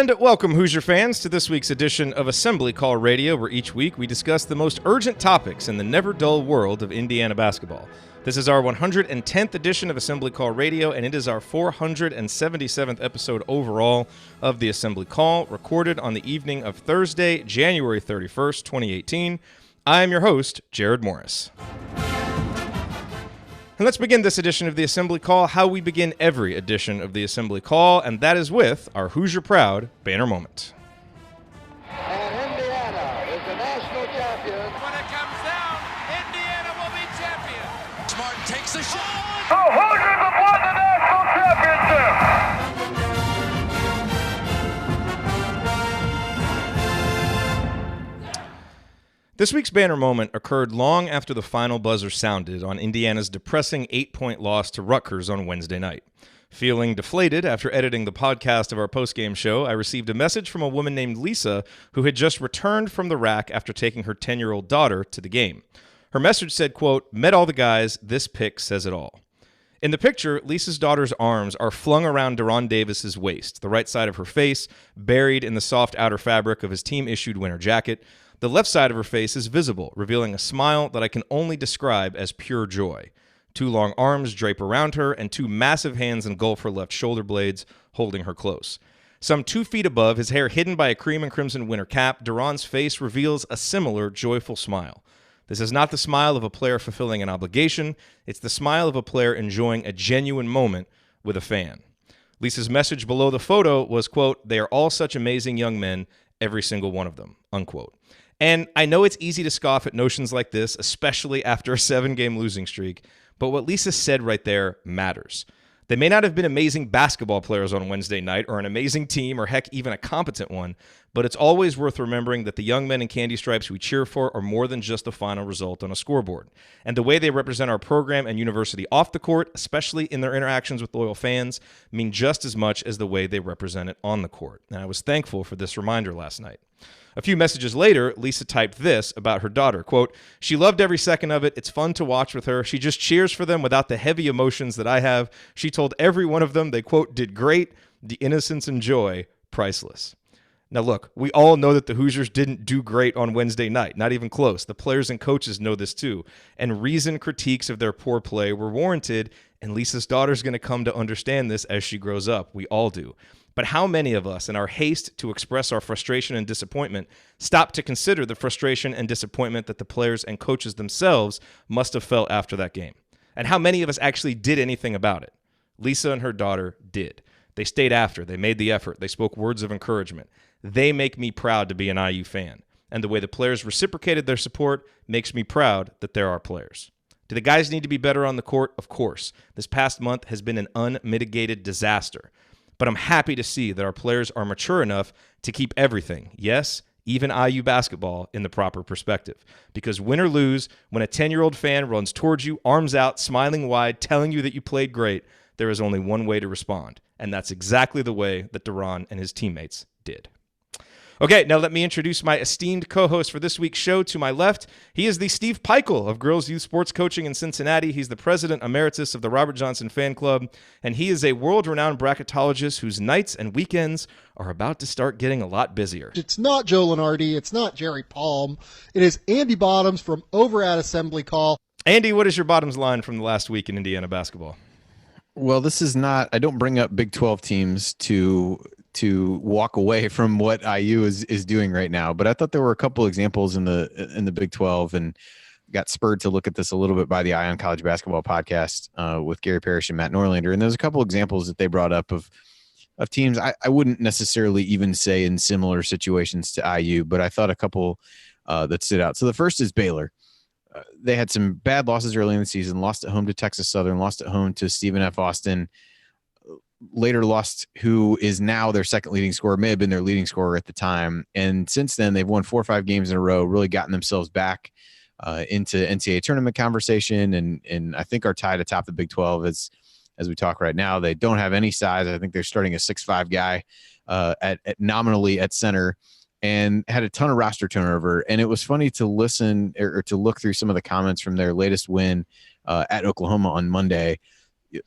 And welcome, Hoosier fans, to this week's edition of Assembly Call Radio, where each week we discuss the most urgent topics in the never-dull world of Indiana basketball. This is our 110th edition of Assembly Call Radio, and it is our 477th episode overall of the Assembly Call, recorded on the evening of Thursday, January 31st, 2018. I am your host, Jerod Morris. And let's begin this edition of the Assembly Call how we begin every edition of the Assembly Call, and that is with our Hoosier Proud banner moment. And Indiana is the national champion. When it comes down, Indiana will be champion. Smart takes the shot. The Hoosiers have won the national championship. This week's banner moment occurred long after the final buzzer sounded on Indiana's depressing 8-point loss to Rutgers on Wednesday night. Feeling deflated after editing the podcast of our postgame show, I received a message from a woman named Lisa who had just returned from the rack after taking her 10-year-old daughter to the game. Her message said, quote, "Met all the guys, this pic says it all." In the picture, Lisa's daughter's arms are flung around Deron Davis's waist, the right side of her face buried in the soft outer fabric of his team-issued winter jacket. The left side of her face is visible, revealing a smile that I can only describe as pure joy. Two long arms drape around her, and two massive hands engulf her left shoulder blades, holding her close. Some 2 feet above, his hair hidden by a cream and crimson winter cap, Deron's face reveals a similar joyful smile. This is not the smile of a player fulfilling an obligation. It's the smile of a player enjoying a genuine moment with a fan. Lisa's message below the photo was, quote, "They are all such amazing young men, every single one of them," unquote. And I know it's easy to scoff at notions like this, especially after a 7-game losing streak, but what Lisa said right there matters. They may not have been amazing basketball players on Wednesday night, or an amazing team, or heck, even a competent one, but it's always worth remembering that the young men in candy stripes we cheer for are more than just the final result on a scoreboard. And the way they represent our program and university off the court, especially in their interactions with loyal fans, mean just as much as the way they represent it on the court. And I was thankful for this reminder last night. A few messages later, Lisa typed this about her daughter, quote, "She loved every second of it. It's fun to watch with her. She just cheers for them without the heavy emotions that I have. She told every one of them they, quote, did great. The innocence and joy, priceless." Now, look, we all know that the Hoosiers didn't do great on Wednesday night, not even close. The players and coaches know this too, and reasoned critiques of their poor play were warranted, and Lisa's daughter's going to come to understand this as she grows up. We all do. But how many of us, in our haste to express our frustration and disappointment, stop to consider the frustration and disappointment that the players and coaches themselves must have felt after that game? And how many of us actually did anything about it? Lisa and her daughter did. They stayed after. They made the effort. They spoke words of encouragement. They make me proud to be an IU fan. And the way the players reciprocated their support makes me proud that they're our players. Do the guys need to be better on the court? Of course. This past month has been an unmitigated disaster. But I'm happy to see that our players are mature enough to keep everything, yes, even IU basketball, in the proper perspective. Because win or lose, when a 10-year-old fan runs towards you, arms out, smiling wide, telling you that you played great, there is only one way to respond. And that's exactly the way that Deron and his teammates did. Okay, now let me introduce my esteemed co-host for this week's show. To my left, he is the Steve Peichel of Girls Youth Sports Coaching in Cincinnati. He's the president emeritus of the Robert Johnson Fan Club, and he is a world-renowned bracketologist whose nights and weekends are about to start getting a lot busier. It's not Joe Lenardi. It's not Jerry Palm. It is Andy Bottoms from over at Assembly Call. Andy, what is your bottoms line from the last week in Indiana basketball? Well, this is not, I don't bring up Big 12 teams to walk away from what IU is doing right now, but I thought there were a couple examples in the Big 12, and got spurred to look at this a little bit by the Eye on College Basketball podcast with Gary Parrish and Matt Norlander. And there's a couple examples that they brought up of teams I wouldn't necessarily even say in similar situations to IU, but I thought a couple that stood out. So the first is Baylor. They had some bad losses early in the season, lost at home to Texas Southern, lost at home to Stephen F. Austin, later lost who is now their second leading scorer, may have been their leading scorer at the time. And since then, they've won 4 or 5 games in a row, really gotten themselves back into NCAA tournament conversation, and I think are tied atop the Big 12 as we talk right now. They don't have any size. I think they're starting a 6'5" guy at nominally at center, and had a ton of roster turnover. And it was funny to listen or to look through some of the comments from their latest win at Oklahoma on Monday.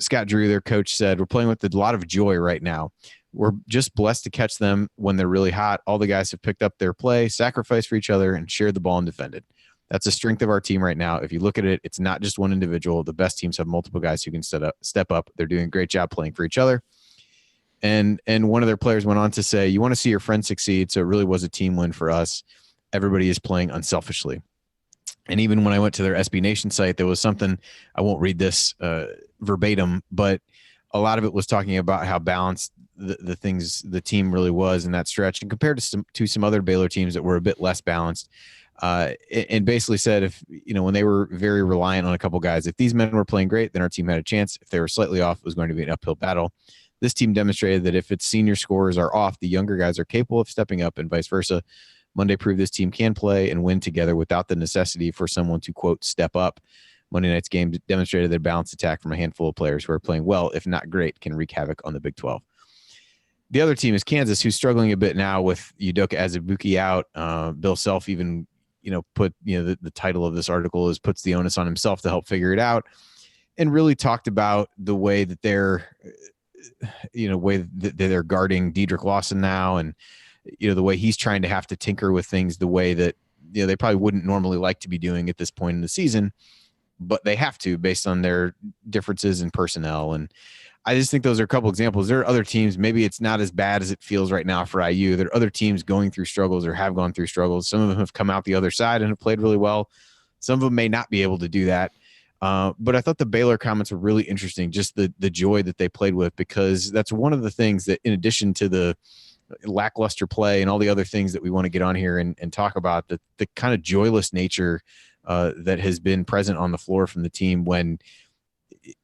Scott Drew, their coach, said, "We're playing with a lot of joy right now. We're just blessed to catch them when they're really hot. All the guys have picked up their play, sacrificed for each other, and shared the ball and defended. That's the strength of our team right now. If you look at it, it's not just one individual. The best teams have multiple guys who can step up. They're doing a great job playing for each other. And one of their players went on to say, you want to see your friends succeed. So it really was a team win for us. Everybody is playing unselfishly. And even when I went to their SB Nation site, there was something, I won't read this verbatim, but a lot of it was talking about how balanced the things the team really was in that stretch, and compared to some other Baylor teams that were a bit less balanced. And basically said, if when they were very reliant on a couple guys, if these men were playing great, then our team had a chance. If they were slightly off, it was going to be an uphill battle. This team demonstrated that if its senior scorers are off, the younger guys are capable of stepping up, and vice versa. Monday proved this team can play and win together without the necessity for someone to, quote, step up. Monday night's game demonstrated that balanced attack from a handful of players who are playing well, if not great, can wreak havoc on the Big 12. The other team is Kansas, who's struggling a bit now with Udoka Azubuike out. Bill Self even, put, the title of this article is puts the onus on himself to help figure it out, and really talked about the way that they're guarding Dedrick Lawson now, and the way he's trying to have to tinker with things the way that they probably wouldn't normally like to be doing at this point in the season, but they have to based on their differences in personnel. And I just think those are a couple examples. There are other teams, maybe it's not as bad as it feels right now for IU. There are other teams going through struggles or have gone through struggles. Some of them have come out the other side and have played really well. Some of them may not be able to do that. But I thought the Baylor comments were really interesting, just the joy that they played with, because that's one of the things that, in addition to the lackluster play and all the other things that we want to get on here and talk about, the kind of joyless nature that has been present on the floor from the team, when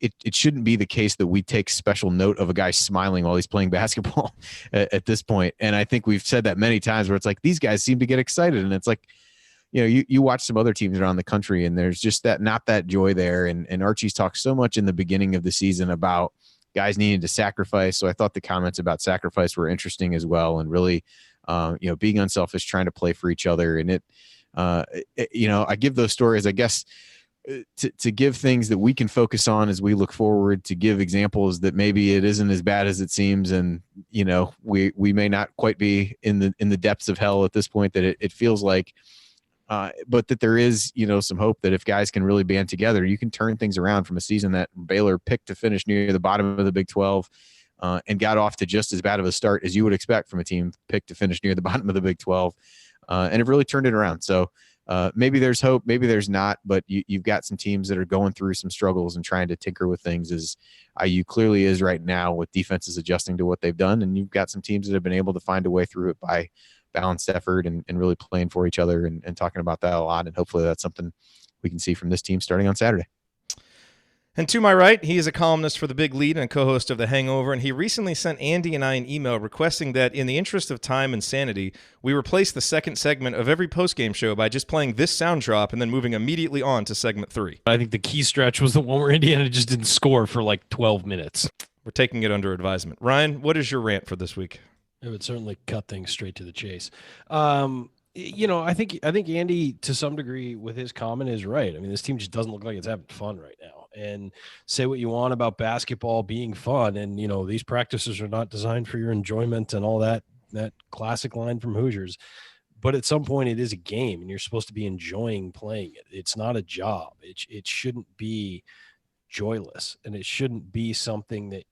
it shouldn't be the case that we take special note of a guy smiling while he's playing basketball at this point. And I think we've said that many times, where it's like, these guys seem to get excited, and it's like, you watch some other teams around the country and there's just not that joy there. And Archie's talked so much in the beginning of the season about guys needing to sacrifice. So I thought the comments about sacrifice were interesting as well. And really, being unselfish, trying to play for each other. And I give those stories, I guess, to give things that we can focus on as we look forward, to give examples that maybe it isn't as bad as it seems. And, we may not quite be in the depths of hell at this point that it feels like, but that there is, some hope that if guys can really band together, you can turn things around from a season that Baylor picked to finish near the bottom of the Big 12 and got off to just as bad of a start as you would expect from a team picked to finish near the bottom of the Big 12. And it really turned it around. So maybe there's hope, maybe there's not, but you've got some teams that are going through some struggles and trying to tinker with things, as IU clearly is right now, with defenses adjusting to what they've done. And you've got some teams that have been able to find a way through it by balanced effort and really playing for each other and talking about that a lot. And hopefully that's something we can see from this team starting on Saturday. And to my right, he is a columnist for The Big Lead and a co-host of The Hangover, and he recently sent Andy and I an email requesting that, in the interest of time and sanity, we replace the second segment of every postgame show by just playing this sound drop and then moving immediately on to segment 3. I think the key stretch was the one where Indiana just didn't score for like 12 minutes. We're taking it under advisement. Ryan, what is your rant for this week? It would certainly cut things straight to the chase. I think Andy, to some degree, with his comment, is right. I mean, this team just doesn't look like it's having fun right now. And say what you want about basketball being fun, and these practices are not designed for your enjoyment and all that classic line from Hoosiers. But at some point, it is a game, and you're supposed to be enjoying playing it. It's not a job. It shouldn't be joyless, and it shouldn't be something that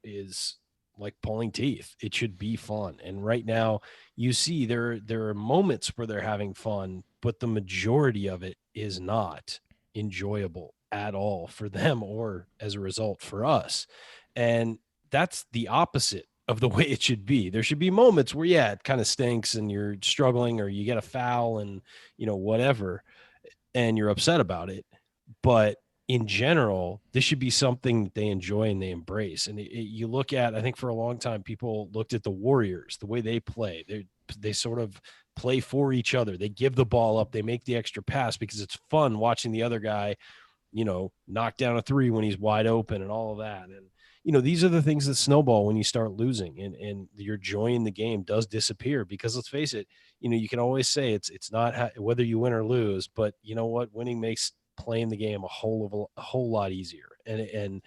is like pulling teeth. It should be fun. And right now you see there are moments where they're having fun, but the majority of it is not enjoyable at all for them, or as a result for us. And that's the opposite of the way it should be. There should be moments where, it kind of stinks and you're struggling, or you get a foul and, whatever, and you're upset about it. But in general, this should be something that they enjoy and they embrace. And you look at, I think for a long time, people looked at the Warriors, the way they play. They sort of play for each other. They give the ball up. They make the extra pass because it's fun watching the other guy, knock down a three when he's wide open and all of that. And, these are the things that snowball when you start losing, and your joy in the game does disappear, because let's face it, you can always say it's not whether you win or lose, but you know what? Winning makes playing the game a whole lot easier. And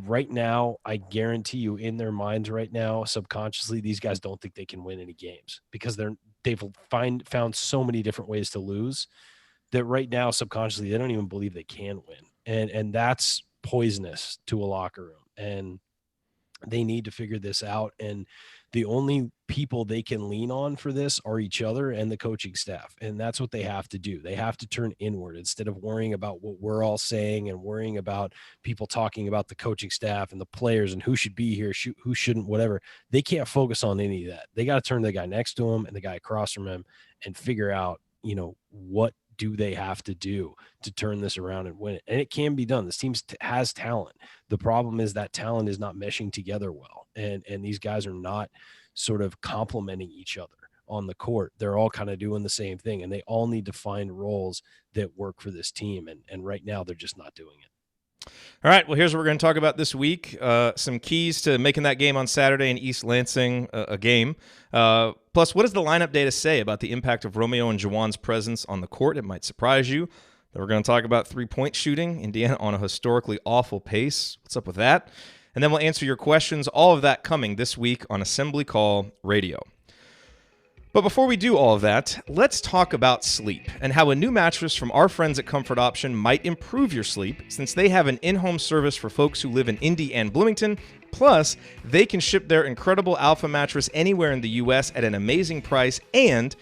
right now, I guarantee you in their minds right now, subconsciously, these guys don't think they can win any games because they've found so many different ways to lose that right now, subconsciously, they don't even believe they can win. And that's poisonous to a locker room. And they need to figure this out. And the only people they can lean on for this are each other and the coaching staff. And that's what they have to do. They have to turn inward instead of worrying about what we're all saying and worrying about people talking about the coaching staff and the players and who should be here, who shouldn't, whatever. They can't focus on any of that. They got to turn to the guy next to him and the guy across from him and figure out, what do they have to do to turn this around and win it? And it can be done. This team has talent. The problem is that talent is not meshing together well. And these guys are not sort of complementing each other on the court. They're all kind of doing the same thing, and they all need to find roles that work for this team. And right now they're just not doing it. All right, well, here's what we're going to talk about this week. Some keys to making that game on Saturday in East Lansing a game. Plus, what does the lineup data say about the impact of Romeo and Juwan's presence on the court? It might surprise you. Then we're going to talk about three-point shooting. Indiana on a historically awful pace. What's up with that? And then we'll answer your questions. All of that coming this week on Assembly Call Radio. But before we do all of that, let's talk about sleep and how a new mattress from our friends at Comfort Option might improve your sleep, since they have an in-home service for folks who live in Indy and Bloomington. Plus, they can ship their incredible Alpha mattress anywhere in the U.S. at an amazing price, and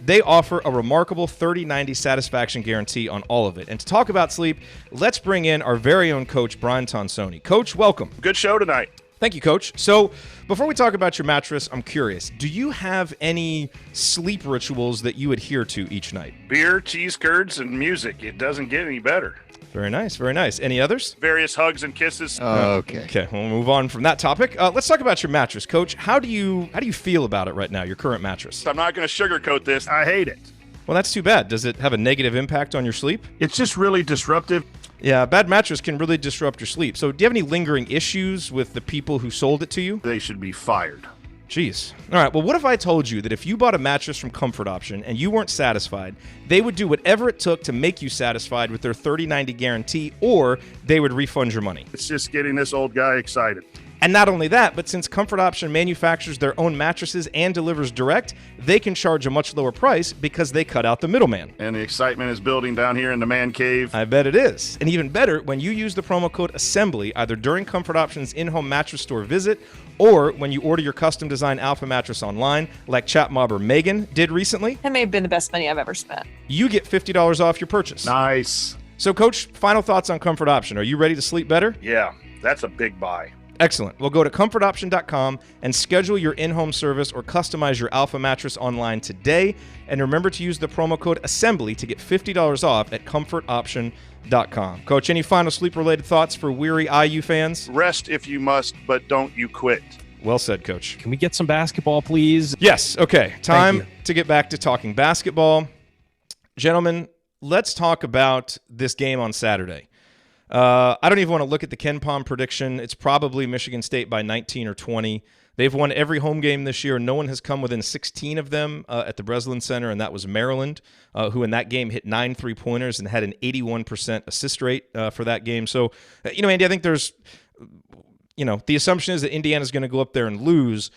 they offer a remarkable 30-90 satisfaction guarantee on all of it. And to talk about sleep, let's bring in our very own coach, Brian Tonsoni. Coach, welcome. Good show tonight. Thank you, Coach. So before we talk about your mattress, I'm curious, do you have any sleep rituals that you adhere to each night? Beer, cheese curds, and music. It doesn't get any better. Very nice, very nice. Any others? Various hugs and kisses. Okay. Okay, we'll move on from that topic. Let's talk about your mattress, Coach. How do you feel about it right now, your current mattress? I'm not going to sugarcoat this. I hate it. Well, that's too bad. Does it have a negative impact on your sleep? It's just really disruptive. Yeah, a bad mattress can really disrupt your sleep. So do you have any lingering issues with the people who sold it to you? They should be fired. Jeez. All right, well, what if I told you that if you bought a mattress from Comfort Option and you weren't satisfied, they would do whatever it took to make you satisfied with their 30-90 guarantee, or they would refund your money? It's just getting this old guy excited. And not only that, but since Comfort Option manufactures their own mattresses and delivers direct, they can charge a much lower price because they cut out the middleman. And the excitement is building down here in the man cave. I bet it is. And even better, when you use the promo code ASSEMBLY, either during Comfort Option's in-home mattress store visit or when you order your custom design Alpha mattress online, like chat mobber Megan did recently, That may have been the best money I've ever spent. you get $50 off your purchase. Nice. So, Coach, final thoughts on Comfort Option. Are you ready to sleep better? Yeah, that's a big buy. Excellent. Well, go to comfortoption.com and schedule your in-home service or customize your Alpha mattress online today. And remember to use the promo code ASSEMBLY to get $50 off at comfortoption.com. Coach, any final sleep-related thoughts for weary IU fans? Rest if you must, but don't you quit. Well said, Coach. Can we get some basketball, please? Yes. Okay. Time to get back to talking basketball. Gentlemen, let's talk about this game on Saturday. I don't even want to look at the Ken Pom prediction. It's probably Michigan State by 19 or 20. They've won every home game this year. No one has come within 16 of them at the Breslin Center, and that was Maryland, who in that game hit 9 3-pointers and had an 81% assist rate for that game. So, Andy, I think there's, the assumption is that Indiana's going to go up there and lose.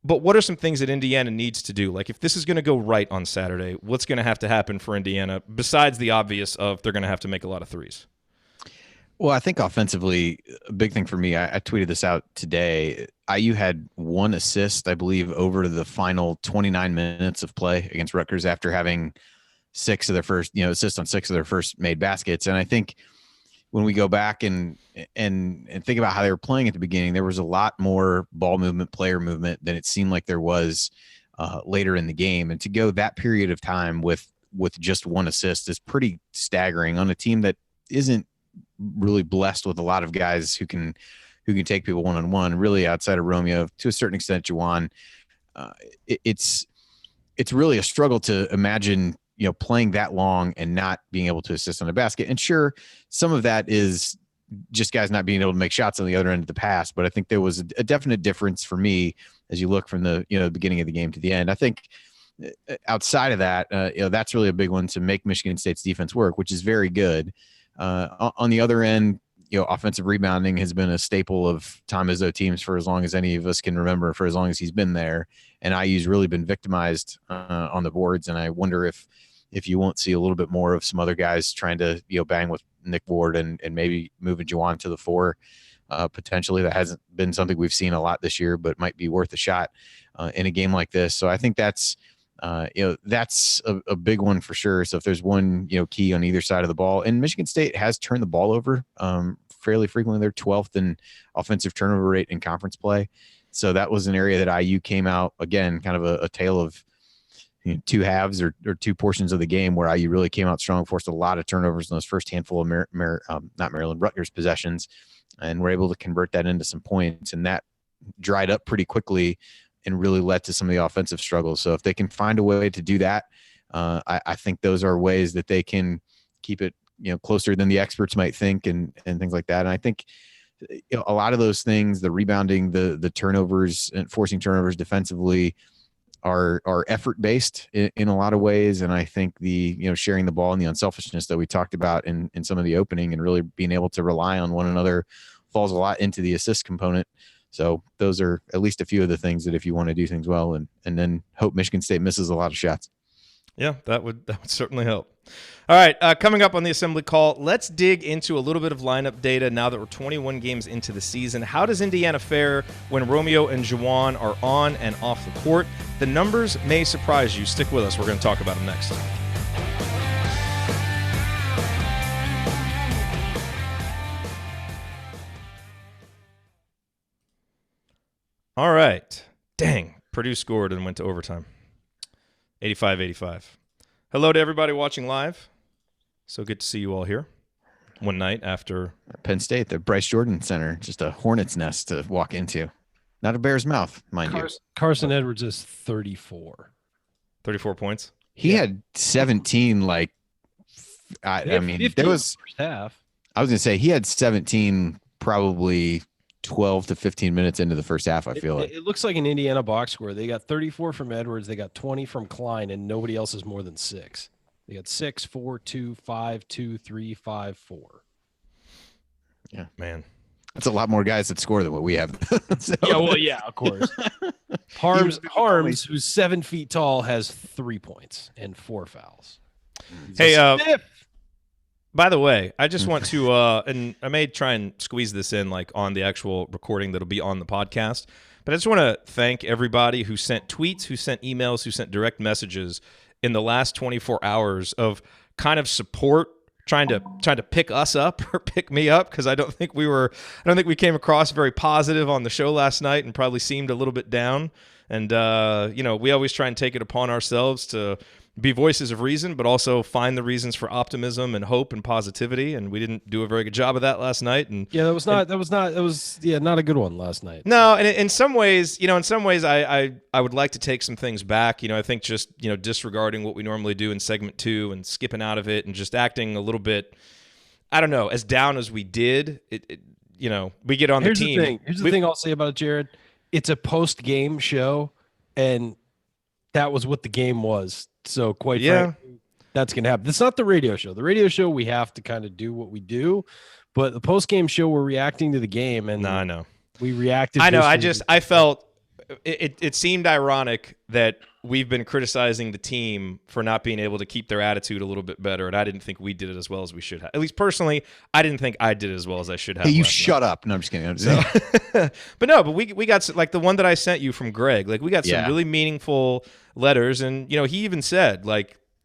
But what are some things that Indiana needs to do? Like, if this is going to go right on Saturday, what's going to have to happen for Indiana besides the obvious of they're going to have to make a lot of threes? Well, I think offensively, a big thing for me, I tweeted this out today. IU had one assist, I believe, over the final 29 minutes of play against Rutgers after having assist on 6 of their first made baskets. And I think when we go back and think about how they were playing at the beginning, there was a lot more ball movement, player movement than it seemed like there was later in the game. And to go that period of time with just one assist is pretty staggering on a team that isn't really blessed with a lot of guys who can take people one-on-one, really outside of Romeo, to a certain extent, Juwan. It's really a struggle to imagine, playing that long and not being able to assist on a basket. And sure, some of that is just guys not being able to make shots on the other end of the pass. But I think there was a definite difference for me as you look from the, beginning of the game to the end. I think outside of that, that's really a big one to make Michigan State's defense work, which is very good. On the other end, offensive rebounding has been a staple of Tom Izzo teams for as long as any of us can remember, for as long as he's been there. And IU's really been victimized on the boards. And I wonder if you won't see a little bit more of some other guys trying to, bang with Nick Ward and maybe moving Juwan to the 4 potentially. That hasn't been something we've seen a lot this year, but might be worth a shot in a game like this. So I think that's a big one for sure. So if there's one, key on either side of the ball, and Michigan State has turned the ball over fairly frequently. They're 12th in offensive turnover rate in conference play. So that was an area that IU came out, again, kind of a tale of two halves or two portions of the game where IU really came out strong, forced a lot of turnovers in those first handful of Rutgers possessions, and were able to convert that into some points. And that dried up pretty quickly and really led to some of the offensive struggles. So if they can find a way to do that, I think those are ways that they can keep it, closer than the experts might think and things like that. And I think a lot of those things, the rebounding, the turnovers and forcing turnovers defensively are effort based in a lot of ways. And I think the, sharing the ball and the unselfishness that we talked about in some of the opening and really being able to rely on one another falls a lot into the assist component. So those are at least a few of the things that if you want to do things well and then hope Michigan State misses a lot of shots. Yeah, that would certainly help. All right, coming up on the Assembly Call, let's dig into a little bit of lineup data now that we're 21 games into the season. How does Indiana fare when Romeo and Juwan are on and off the court? The numbers may surprise you. Stick with us. We're going to talk about them next. All right. Dang. Purdue scored and went to overtime. 85-85. Hello to everybody watching live. So good to see you all here. One night after Penn State, the Bryce Jordan Center, just a hornet's nest to walk into. Not a bear's mouth, mind you. Carson Edwards is 34. 34 points. He had 17, I mean, there was first half. I was going to say he had 17 probably 12 to 15 minutes into the first half, I feel like. It looks like an Indiana box score. They got 34 from Edwards. They got 20 from Klein, and nobody else is more than 6. They got 6, 4, 2, 5, 2, 3, 5, 4. Yeah, man. That's a lot more guys that score than what we have. So. Yeah, well, yeah, of course. Harms, who's 7 feet tall, has 3 points and 4 fouls. Hey, by the way, I just want to, and I may try and squeeze this in on the actual recording that'll be on the podcast, but I just want to thank everybody who sent tweets, who sent emails, who sent direct messages in the last 24 hours of kind of support, trying to pick us up or pick me up, because I don't think we came across very positive on the show last night and probably seemed a little bit down. And we always try and take it upon ourselves to be voices of reason, but also find the reasons for optimism and hope and positivity. And we didn't do a very good job of that last night. And yeah, that was not a good one last night. No, and in some ways, I would like to take some things back. I think just disregarding what we normally do in segment 2 and skipping out of it and just acting a little bit, I don't know, as down as we did. We get on the team. Here's the thing I'll say about it, Jerod. It's a post-game show, and that was what the game was. So quite frankly, that's going to happen. It's not the radio show. The radio show, we have to kind of do what we do, but the post-game show, we're reacting to the game. And no, I know. We reacted. I know. I felt it seemed ironic that we've been criticizing the team for not being able to keep their attitude a little bit better, and I didn't think we did it as well as we should have. At least personally, I didn't think I did it as well as I should have. Hey, you shut up. No, I'm just kidding. But we got the one that I sent you from Greg. We got some really meaningful letters, and he even said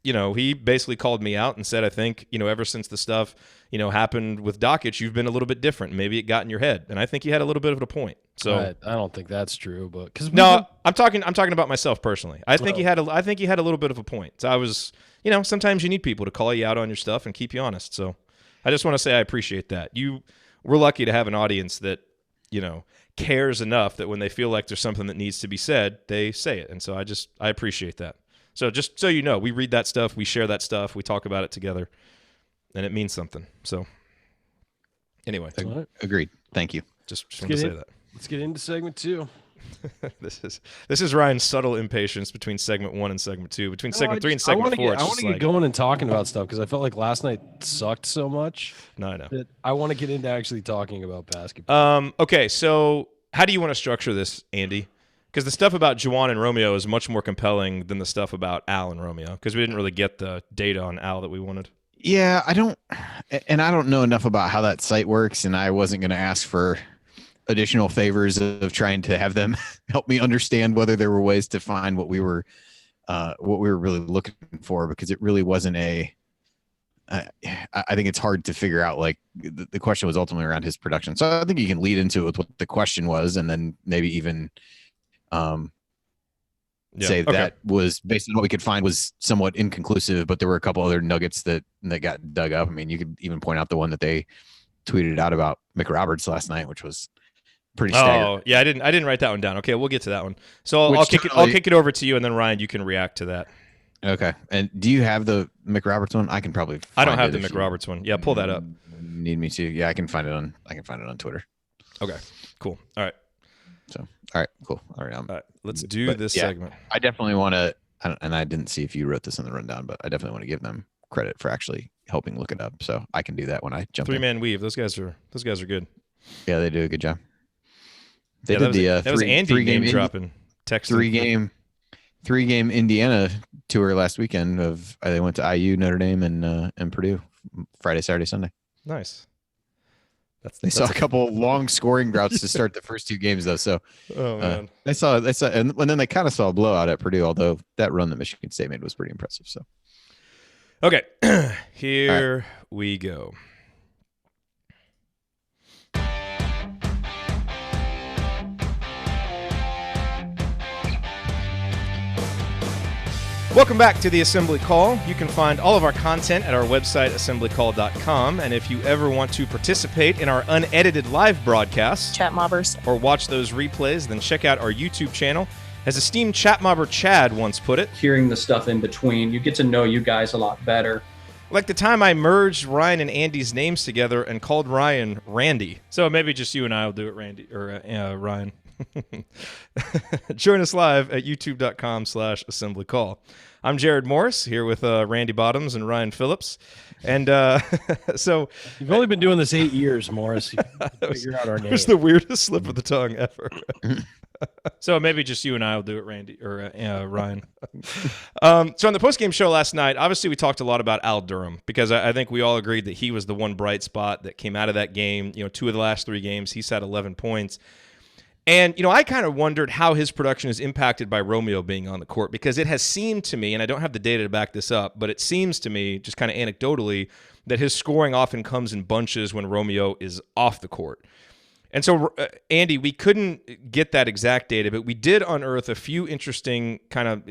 he basically called me out and said, I think ever since the stuff happened with Dockich, you've been a little bit different. Maybe it got in your head, and I think he had a little bit of a point. So I don't think that's true, but I'm talking about myself personally. I think he had a little bit of a point. So I was, sometimes you need people to call you out on your stuff and keep you honest. So I just want to say I appreciate that. We're lucky to have an audience that cares enough that when they feel like there's something that needs to be said, they say it. And so I appreciate that. So just so you know, we read that stuff, we share that stuff, we talk about it together, and it means something. So anyway. Agreed. Thank you. Just want to say that. Let's get into segment 2. This is Ryan's subtle impatience between segment 1 and segment 2. Between segment 3 and segment 4, I want to get going and talking about stuff because I felt like last night sucked so much. No, I know. That I want to get into actually talking about basketball. Okay, so how do you want to structure this, Andy? Because the stuff about Juwan and Romeo is much more compelling than the stuff about Al and Romeo, because we didn't really get the data on Al that we wanted. Yeah, I don't know enough about how that site works, and I wasn't going to ask for additional favors of trying to have them help me understand whether there were ways to find what we were really looking for, because it really wasn't I think it's hard to figure out. Like the question was ultimately around his production, so I think you can lead into it with what the question was, and then maybe even say that was based on what we could find was somewhat inconclusive, but there were a couple other nuggets that got dug up. I mean, you could even point out the one that they tweeted out about Mick Roberts last night, which was pretty staggering. Oh, yeah, I didn't write that one down. Okay, we'll get to that one. So I'll kick it over to you, and then Ryan, you can react to that. Okay. And do you have the Mick Roberts one? I can probably find I don't have the Mick Roberts one. Yeah, pull that up. Need me to? Yeah, I can find it on Twitter. Okay. Cool. All right. So, all right, cool. All right, let's do this segment. I definitely want to, and I didn't see if you wrote this in the rundown, but I definitely want to give them credit for actually helping look it up. So I can do that when I jump in. 3-man weave. Those guys are good. Yeah, they do a good job. They did that was Andy name dropping. Three-game Indiana tour last weekend of they went to IU, Notre Dame, and Purdue Friday, Saturday, Sunday. Nice. They saw a couple long scoring droughts to start the first two games, though. So, man, they saw, and then they kind of saw a blowout at Purdue. Although that run that Michigan State made was pretty impressive. So, okay, here we go. Welcome back to the Assembly Call. You can find all of our content at our website, assemblycall.com. And if you ever want to participate in our unedited live broadcasts, Chat mobbers, or watch those replays, then check out our YouTube channel. As esteemed chat mobber Chad once put it, hearing the stuff in between, you get to know you guys a lot better. Like the time I merged Ryan and Andy's names together and called Ryan Randy. So maybe just you and I will do it, Randy, or Ryan. Join us live at youtube.com/assemblycall. I'm Jerod Morris here with Randy Bottoms and Ryan Phillips. And so you've only been doing this 8 years, Morris. You figure out our name. It was the weirdest slip of the tongue ever. So maybe just you and I will do it, Randy, or Ryan. So on the postgame show last night, obviously we talked a lot about Al Durham, because I think we all agreed that he was the one bright spot that came out of that game. 2 of the last 3 games, he's had 11 points. And, I kind of wondered how his production is impacted by Romeo being on the court, because it has seemed to me, and I don't have the data to back this up, but it seems to me, just kind of anecdotally, that his scoring often comes in bunches when Romeo is off the court. And so, Andy, we couldn't get that exact data, but we did unearth a few interesting kind of,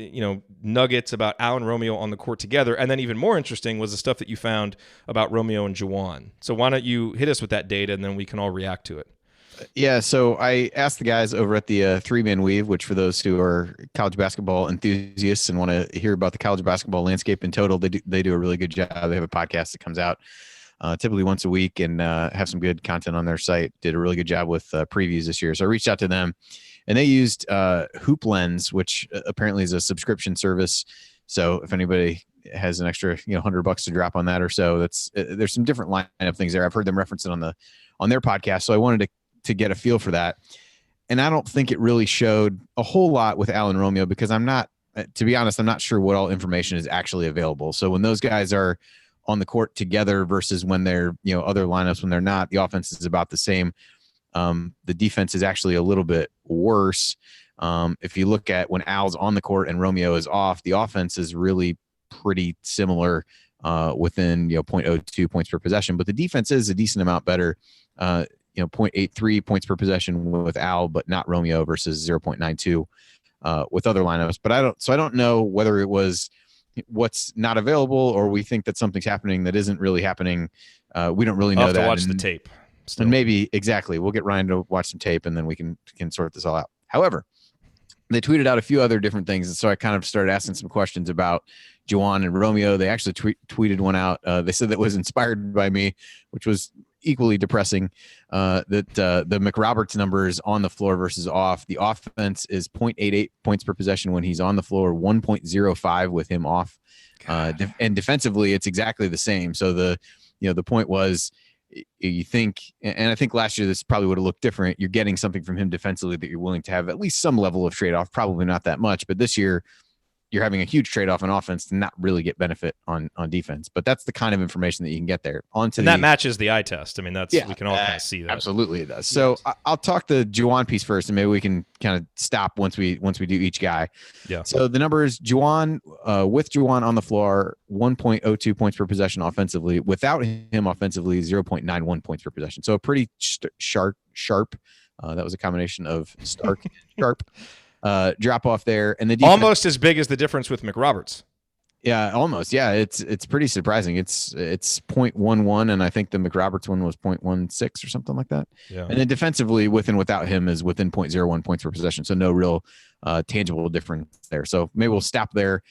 nuggets about Al and Romeo on the court together. And then even more interesting was the stuff that you found about Romeo and Juwan. So why don't you hit us with that data, and then we can all react to it. Yeah, so I asked the guys over at the 3-man weave, which for those who are college basketball enthusiasts and want to hear about the college basketball landscape in total, they do a really good job. They have a podcast that comes out typically once a week and have some good content on their site. Did a really good job with previews this year. So I reached out to them, and they used Hoop Lens, which apparently is a subscription service. So if anybody has an extra $100 to drop on that or so, there's some different lineup things there. I've heard them reference it on their podcast, so I wanted to get a feel for that. And I don't think it really showed a whole lot with Al and Romeo, because to be honest, I'm not sure what all information is actually available. So when those guys are on the court together versus when they're, other lineups, when they're not, the offense is about the same. The defense is actually a little bit worse. If you look at when Al's on the court and Romeo is off, the offense is really pretty similar within, 0.02 points per possession, but the defense is a decent amount better. 0.83 points per possession with Al, but not Romeo, versus 0.92 with other lineups. But I don't know whether it was what's not available, or we think that something's happening that isn't really happening. We don't really know. I'll have that. to watch the tape. And maybe exactly, we'll get Ryan to watch some tape, and then we can sort this all out. However, they tweeted out a few other different things. And so I kind of started asking some questions about Juwan and Romeo. They actually tweeted one out. They said that was inspired by me, which was equally depressing, that the McRoberts numbers on the floor versus off. The offense is 0.88 points per possession when he's on the floor, 1.05 with him off. And defensively, it's exactly the same. So the point was, you think, and I think last year this probably would have looked different. You're getting something from him defensively that you're willing to have at least some level of trade-off, probably not that much. But this year, you're having a huge trade-off on offense to not really get benefit on defense. But that's the kind of information that you can get there. That matches the eye test. I mean, we can all kind of see that. Absolutely, it does. So I'll talk the Juwan piece first, and maybe we can kind of stop once we do each guy. Yeah. So the numbers: Juwan with Juwan on the floor, 1.02 points per possession offensively. Without him offensively, 0.91 points per possession. So a pretty sharp. That was a combination of stark and sharp. Drop off there, and the defense, almost as big as the difference with McRoberts. Yeah, almost. Yeah, it's pretty surprising. It's 0.11, and I think the McRoberts one was 0.16 or something like that. Yeah. And then defensively, with and without him, is within 0.01 points per possession. So no real tangible difference there. So maybe we'll stop there,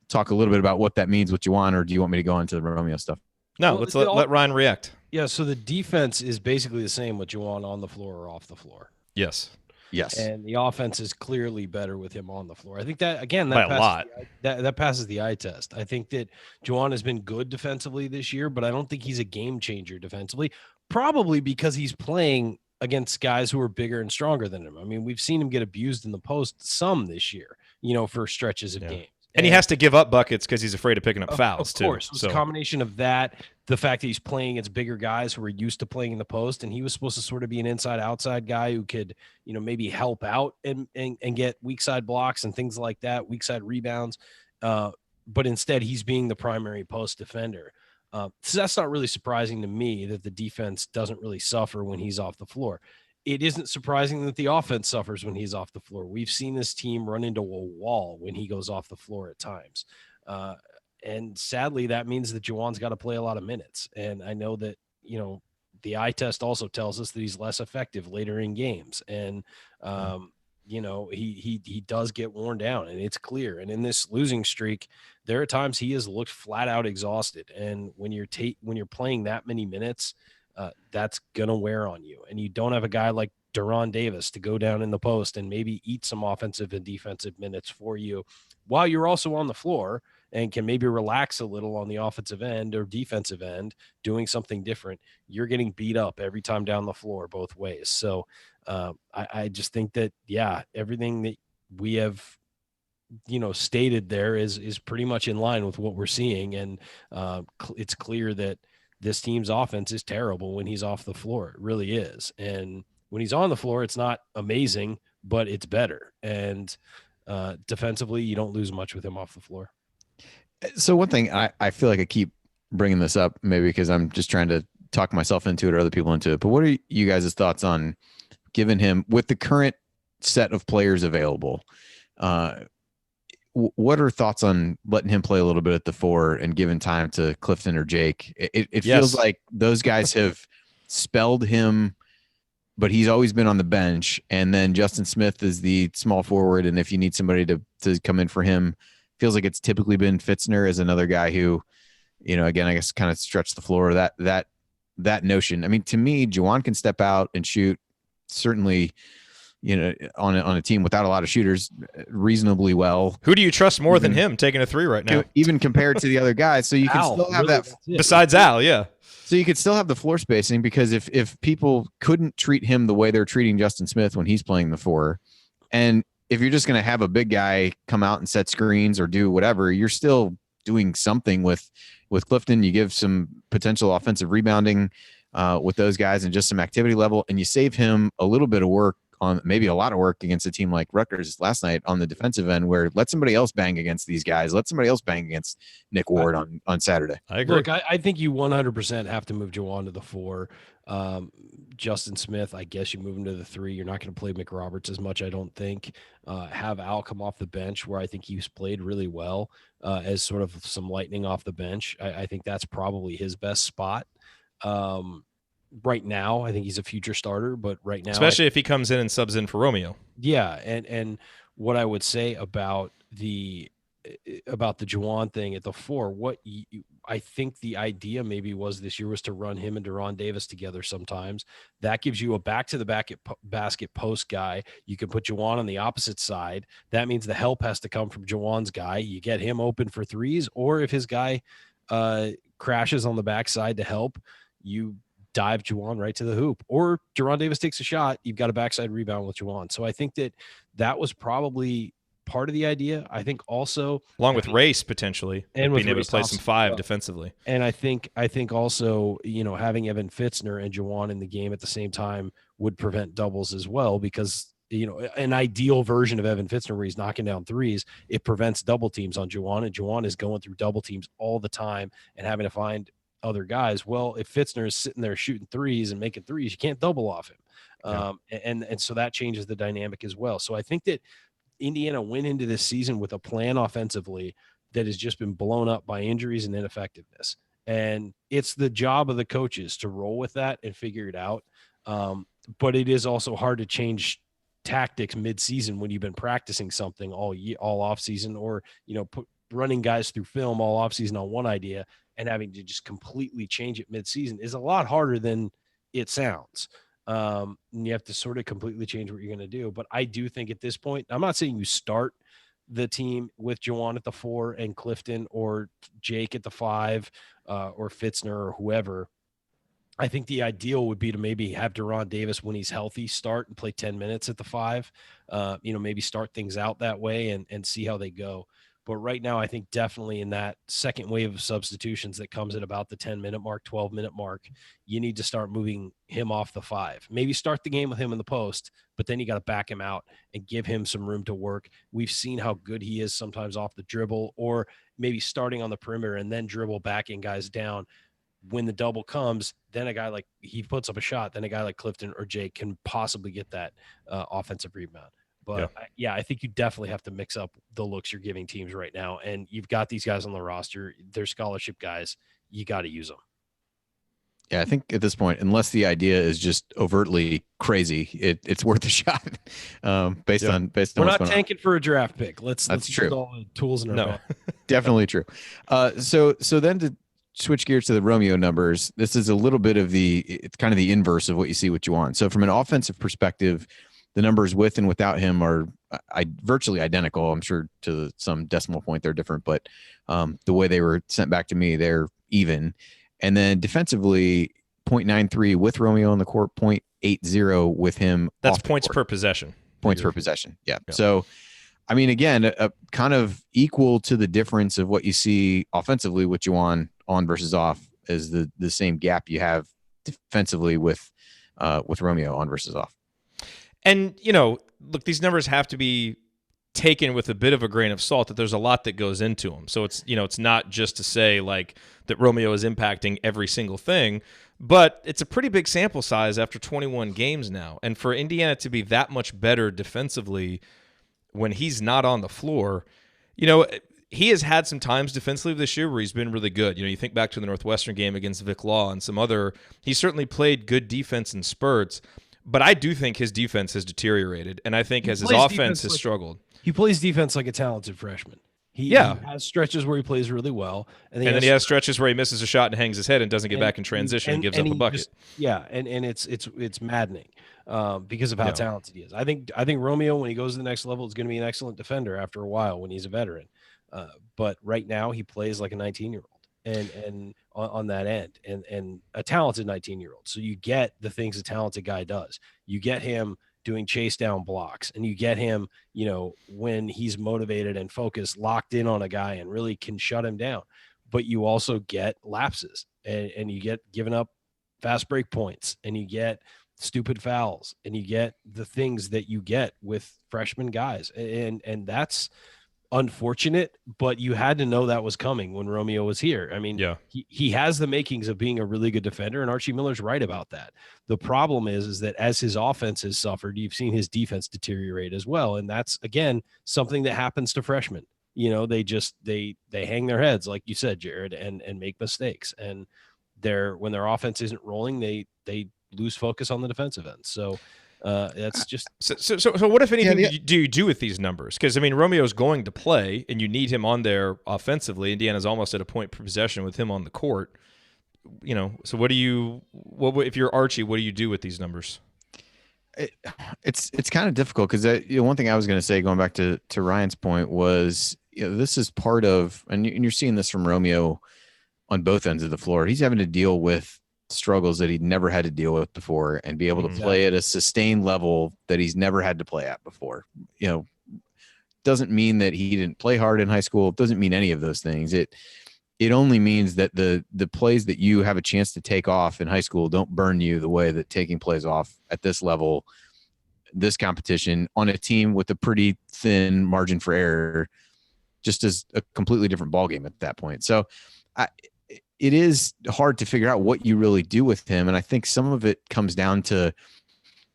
talk a little bit about what that means with Juwan, or do you want me to go into the Romeo stuff? No, let's let Ryan react. Yeah, so the defense is basically the same with Juwan on the floor or off the floor. Yes. Yes. And the offense is clearly better with him on the floor. I think that, again, by a lot. That passes the eye test. I think that Juwan has been good defensively this year, but I don't think he's a game changer defensively, probably because he's playing against guys who are bigger and stronger than him. I mean, we've seen him get abused in the post some this year, for stretches of games. And he has to give up buckets because he's afraid of picking up fouls, too. Of course. It's a combination of that, the fact that he's playing against bigger guys who are used to playing in the post, and he was supposed to sort of be an inside-outside guy who could, maybe help out and get weak side blocks and things like that, weak side rebounds. But instead, he's being the primary post defender. So that's not really surprising to me that the defense doesn't really suffer when he's off the floor. It isn't surprising that the offense suffers when he's off the floor. We've seen this team run into a wall when he goes off the floor at times. And sadly, that means that Juwan's got to play a lot of minutes. And I know that, the eye test also tells us that he's less effective later in games. And, he does get worn down, and it's clear. And in this losing streak, there are times he has looked flat out exhausted. And when you're playing that many minutes, that's gonna wear on you, and you don't have a guy like Deron Davis to go down in the post and maybe eat some offensive and defensive minutes for you while you're also on the floor and can maybe relax a little on the offensive end or defensive end doing something different. You're getting beat up every time down the floor both ways. So I just think that, everything that we have stated there is pretty much in line with what we're seeing, and it's clear that this team's offense is terrible when he's off the floor. It really is. And when he's on the floor, it's not amazing, but it's better. And defensively, you don't lose much with him off the floor. So one thing, I feel like I keep bringing this up, maybe because I'm just trying to talk myself into it or other people into it. But what are you guys' thoughts on giving him, with the current set of players available, what are thoughts on letting him play a little bit at the 4 and giving time to Clifton or Jake? It feels like those guys have spelled him, but he's always been on the bench. And then Justin Smith is the small forward. And if you need somebody to come in for him, feels like it's typically been Fitzner as another guy who, again, I guess kind of stretch the floor. That notion. I mean, to me, Juwan can step out and shoot, certainly, on a team without a lot of shooters, reasonably well. Who do you trust more than him taking a 3 right now? Even compared to the other guys. So you can still have that. Besides Al, yeah. So you could still have the floor spacing, because if people couldn't treat him the way they're treating Justin Smith when he's playing the 4, and if you're just going to have a big guy come out and set screens or do whatever, you're still doing something with Clifton. You give some potential offensive rebounding with those guys and just some activity level, and you save him a little bit of work, on maybe a lot of work against a team like Rutgers last night on the defensive end, where let somebody else bang against these guys. Let somebody else bang against Nick Ward on Saturday. I agree. Look, I think you 100% have to move Juwan to the 4. Justin Smith, I guess you move him to the 3. You're not going to play McRoberts as much, I don't think. Have Al come off the bench, where I think he's played really well as sort of some lightning off the bench. I think that's probably his best spot. Right now, I think he's a future starter, but right now, especially if he comes in and subs in for Romeo. Yeah, and what I would say about the Juwan thing at the 4, I think the idea maybe was this year was to run him and Deron Davis together sometimes. That gives you a back-to-the-back basket post guy. You can put Juwan on the opposite side. That means the help has to come from Juwan's guy. You get him open for threes, or if his guy crashes on the backside to help, you dive Juwan right to the hoop. Or Deron Davis takes a shot, you've got a backside rebound with Juwan. So I think that was probably part of the idea. I think also along with race potentially, and being able to play some 5 defensively. And I think also, having Evan Fitzner and Juwan in the game at the same time would prevent doubles as well, because an ideal version of Evan Fitzner where he's knocking down threes, it prevents double teams on Juwan, and Juwan is going through double teams all the time and having to find other guys. Well, if Fitzner is sitting there shooting threes and making threes, you can't double off him. And so that changes the dynamic as well. So I think that Indiana went into this season with a plan offensively that has just been blown up by injuries and ineffectiveness. And it's the job of the coaches to roll with that and figure it out. But it is also hard to change tactics mid-season when you've been practicing something all off season, or, running guys through film all off season on one idea and having to just completely change it mid-season is a lot harder than it sounds. And you have to sort of completely change what you're going to do. But I do think at this point, I'm not saying you start the team with Juwan at the 4 and Clifton or Jake at the 5 or Fitzner or whoever. I think the ideal would be to maybe have Deron Davis, when he's healthy, start and play 10 minutes at the 5, maybe start things out that way and see how they go. But right now, I think definitely in that second wave of substitutions that comes at about the 10-minute mark, 12-minute mark, you need to start moving him off the 5. Maybe start the game with him in the post, but then you got to back him out and give him some room to work. We've seen how good he is sometimes off the dribble, or maybe starting on the perimeter and then dribble backing guys down. When the double comes, then a guy like he puts up a shot, then a guy like Clifton or Jake can possibly get that offensive rebound. But I think you definitely have to mix up the looks you're giving teams right now. And you've got these guys on the roster, they're scholarship guys. You got to use them. Yeah, I think at this point, unless the idea is just overtly crazy, it's worth a shot. Based on we're not tanking for a draft pick. Let's true. put all the tools in our bag. Definitely true. So then to switch gears to the Romeo numbers, this is a little bit of it's kind of the inverse of what you see with Juwan. So from an offensive perspective, the numbers with and without him are virtually identical. I'm sure to some decimal point they're different, but the way they were sent back to me, they're even. And then defensively, 0.93 with Romeo on the court, 0.80 with him. That's points per possession. Points per possession. Yeah. So, I mean, again, a kind of equal to the difference of what you see offensively with Juwan on versus off is the same gap you have defensively with Romeo on versus off. And, look, these numbers have to be taken with a bit of a grain of salt, that there's a lot that goes into them. So it's, it's not just to say like that Romeo is impacting every single thing, but it's a pretty big sample size after 21 games now. And for Indiana to be that much better defensively when he's not on the floor, he has had some times defensively this year where he's been really good. You think back to the Northwestern game against Vic Law and some other, he certainly played good defense in spurts. But I do think his defense has deteriorated, and I think as his offense has struggled. He plays defense like a talented freshman. He has stretches where he plays really well. And then he has stretches where he misses a shot and hangs his head and doesn't get back in transition and gives up a bucket. And it's maddening because of how talented he is. I think Romeo, when he goes to the next level, is going to be an excellent defender after a while when he's a veteran. But right now he plays like a 19-year-old. And on that end, and a talented 19-year-old. So you get the things a talented guy does. You get him doing chase down blocks, and you get him, when he's motivated and focused, locked in on a guy and really can shut him down. But you also get lapses, and you get given up fast break points, and you get stupid fouls, and you get the things that you get with freshman guys. And that's unfortunate, but you had to know that was coming when Romeo was here. I mean, he has the makings of being a really good defender, and Archie Miller's right about that. The problem is that as his offense has suffered, you've seen his defense deteriorate as well. And that's, again, something that happens to freshmen. They hang their heads, like you said, Jerod, and make mistakes. And when their offense isn't rolling, they lose focus on the defensive end. So That's just so. What if anything do you do with these numbers? Because I mean, Romeo's going to play, and you need him on there offensively. Indiana's almost at a point per possession with him on the court. So what if you're Archie? What do you do with these numbers? It's kind of difficult because one thing I was going to say, going back to Ryan's point, was this is part of, and you're seeing this from Romeo on both ends of the floor. He's having to deal with struggles that he'd never had to deal with before, and be able to play at a sustained level that he's never had to play at before. Doesn't mean that he didn't play hard in high school. It doesn't mean any of those things. It only means that the plays that you have a chance to take off in high school don't burn you the way that taking plays off at this level, this competition, on a team with a pretty thin margin for error, just is a completely different ballgame at that point. So it is hard to figure out what you really do with him. And I think some of it comes down to,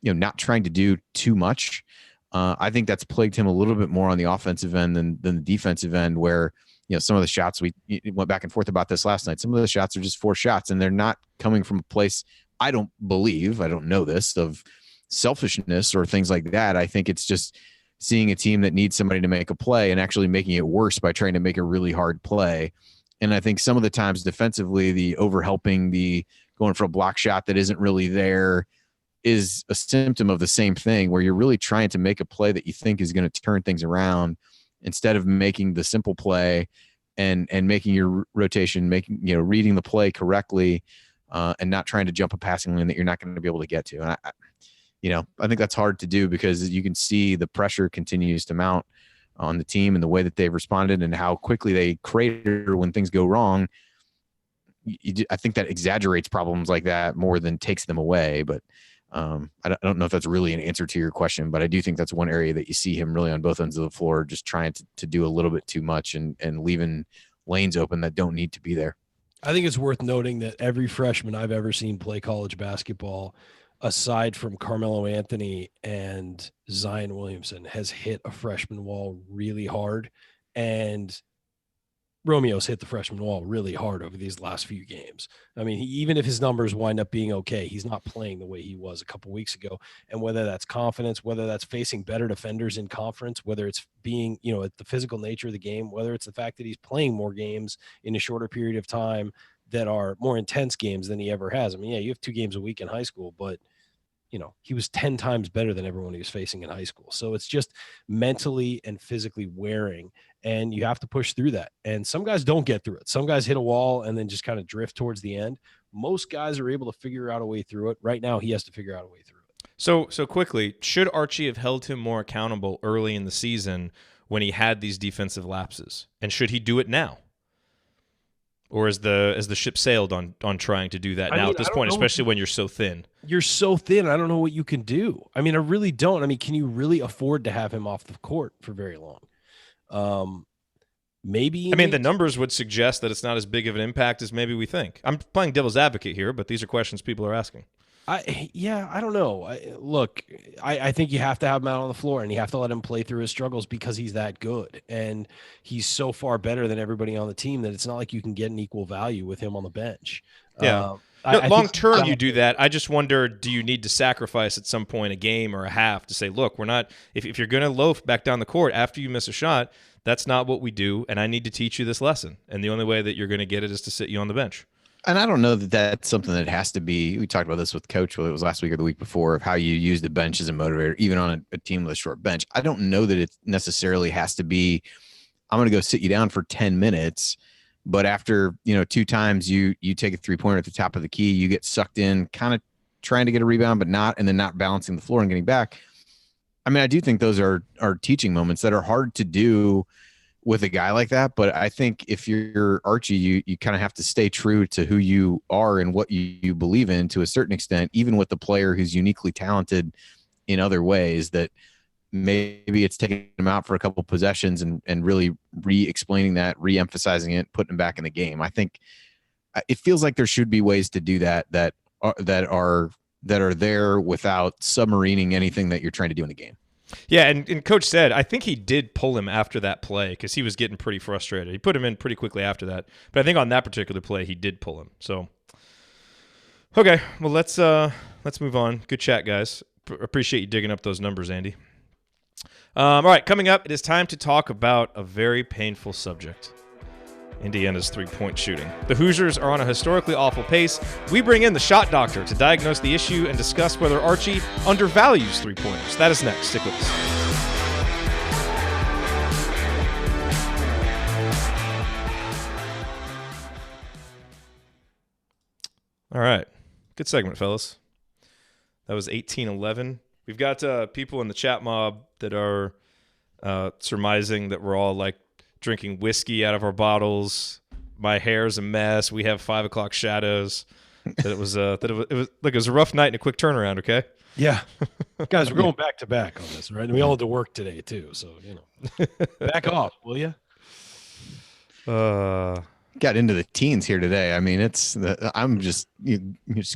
not trying to do too much. I think that's plagued him a little bit more on the offensive end than the defensive end, where, some of the shots, we went back and forth about this last night. Some of the shots are just forced shots, and they're not coming from a place, I don't know this, of selfishness or things like that. I think it's just seeing a team that needs somebody to make a play and actually making it worse by trying to make a really hard play. And I think some of the times defensively, the overhelping, the going for a block shot that isn't really there, is a symptom of the same thing, where you're really trying to make a play that you think is going to turn things around, instead of making the simple play and making your rotation, reading the play correctly, and not trying to jump a passing lane that you're not going to be able to get to. And I think that's hard to do, because you can see the pressure continues to mount on the team and the way that they've responded and how quickly they crater when things go wrong. I think that exaggerates problems like that more than takes them away. But I don't know if that's really an answer to your question, but I do think that's one area that you see him really on both ends of the floor, just trying to do a little bit too much and leaving lanes open that don't need to be there. I think it's worth noting that every freshman I've ever seen play college basketball, aside from Carmelo Anthony and Zion Williamson, has hit a freshman wall really hard. And Romeo's hit the freshman wall really hard over these last few games. I mean, even if his numbers wind up being okay, he's not playing the way he was a couple weeks ago. And whether that's confidence, whether that's facing better defenders in conference, whether it's being, at the physical nature of the game, whether it's the fact that he's playing more games in a shorter period of time that are more intense games than he ever has. I mean, yeah, you have 2 games a week in high school, but he was 10 times better than everyone he was facing in high school. So it's just mentally and physically wearing, and you have to push through that. And some guys don't get through it. Some guys hit a wall and then just kind of drift towards the end. Most guys are able to figure out a way through it. Right now, he has to figure out a way through it. So quickly, should Archie have held him more accountable early in the season when he had these defensive lapses? And should he do it now? Or is the ship sailed on trying to do that now at this point, especially when you're so thin? You're so thin. I don't know what you can do. I mean, I really don't. I mean, can you really afford to have him off the court for very long? Maybe. I mean, the numbers would suggest that it's not as big of an impact as maybe we think. I'm playing devil's advocate here, but these are questions people are asking. I don't know. I think you have to have him out on the floor, and you have to let him play through his struggles, because he's that good, and he's so far better than everybody on the team that it's not like you can get an equal value with him on the bench. Yeah. Long term, you do that. I just wonder, do you need to sacrifice at some point a game or a half to say, look, we're not, if you're going to loaf back down the court after you miss a shot, that's not what we do, and I need to teach you this lesson. And the only way that you're going to get it is to sit you on the bench. And I don't know that that's something that has to be. We talked about this with Coach, whether it was last week or the week before, of how you use the bench as a motivator, even on a team with a short bench. I don't know that it necessarily has to be, I'm going to go sit you down for 10 minutes. But after, 2 times you take a 3-pointer at the top of the key, you get sucked in, kind of trying to get a rebound, but not, and then not balancing the floor and getting back. I mean, I do think those are teaching moments that are hard to do with a guy like that. But I think if you're Archie, you kind of have to stay true to who you are and what you believe in to a certain extent, even with the player who's uniquely talented in other ways, that maybe it's taking him out for a couple possessions and really re-explaining that, re-emphasizing it, putting him back in the game. I think it feels like there should be ways to do that are there without submarining anything that you're trying to do in the game. Yeah, and Coach said, I think he did pull him after that play because he was getting pretty frustrated. He put him in pretty quickly after that. But I think on that particular play, he did pull him. So, okay, well, let's move on. Good chat, guys. Appreciate you digging up those numbers, Andy. All right, coming up, it is time to talk about a very painful subject. Indiana's three-point shooting. The Hoosiers are on a historically awful pace. We bring in the shot doctor to diagnose the issue and discuss whether Archie undervalues three-pointers. That is next. Stick with us. All right. Good segment, fellas. That was 18-11. We've got people in the chat mob that are surmising that we're all like drinking whiskey out of our bottles. My hair's a mess. We have 5 o'clock shadows. That it was like it was a rough night and a quick turnaround. Okay. Yeah, guys, we're going back to back on this, right? And we all had to work today too, so back off, will you? Got into the teens here today. I mean, I'm just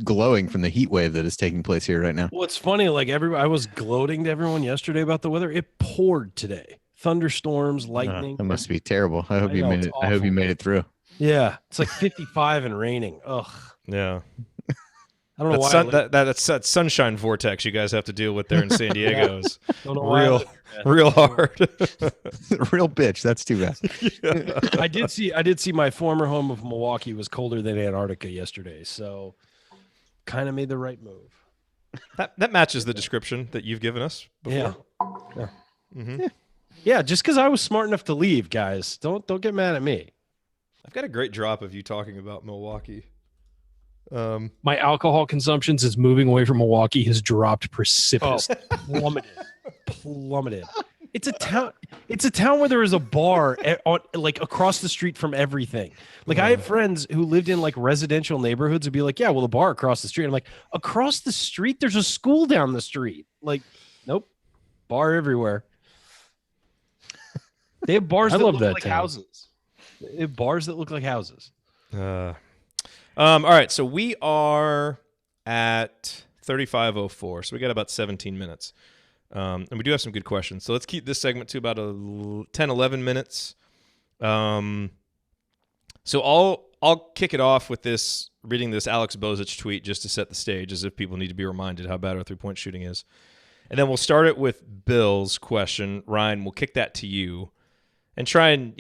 glowing from the heat wave that is taking place here right now. Well, it's funny. Like I was gloating to everyone yesterday about the weather. It poured today. Thunderstorms, lightning. That must be terrible. I hope you made it. I hope you made it through. Yeah, it's like 55 and raining. Ugh. Yeah. I don't know why. That's that sunshine vortex you guys have to deal with there in San Diego is real hard. Real bitch. That's too bad. Yeah. I did see my former home of Milwaukee was colder than Antarctica yesterday, so kind of made the right move. That matches the description that you've given us before. Yeah. Mm-hmm. Yeah, just because I was smart enough to leave, guys. Don't get mad at me. I've got a great drop of you talking about Milwaukee. My alcohol consumption since moving away from Milwaukee has dropped precipitously. Plummeted. It's a town where there is a bar like across the street from everything. Like I have friends who lived in like residential neighborhoods and be like, yeah, well, the bar across the street. I'm like, across the street, there's a school down the street. Like, nope, bar everywhere. They have bars that look like houses. They have bars that look like houses. All right, so we are at 35:04, so we got about 17 minutes. And we do have some good questions. So let's keep this segment to about 10, 11 minutes. So I'll kick it off with reading this Alex Bozich tweet just to set the stage, as if people need to be reminded how bad our three-point shooting is. And then we'll start it with Bill's question. Ryan, we'll kick that to you and try and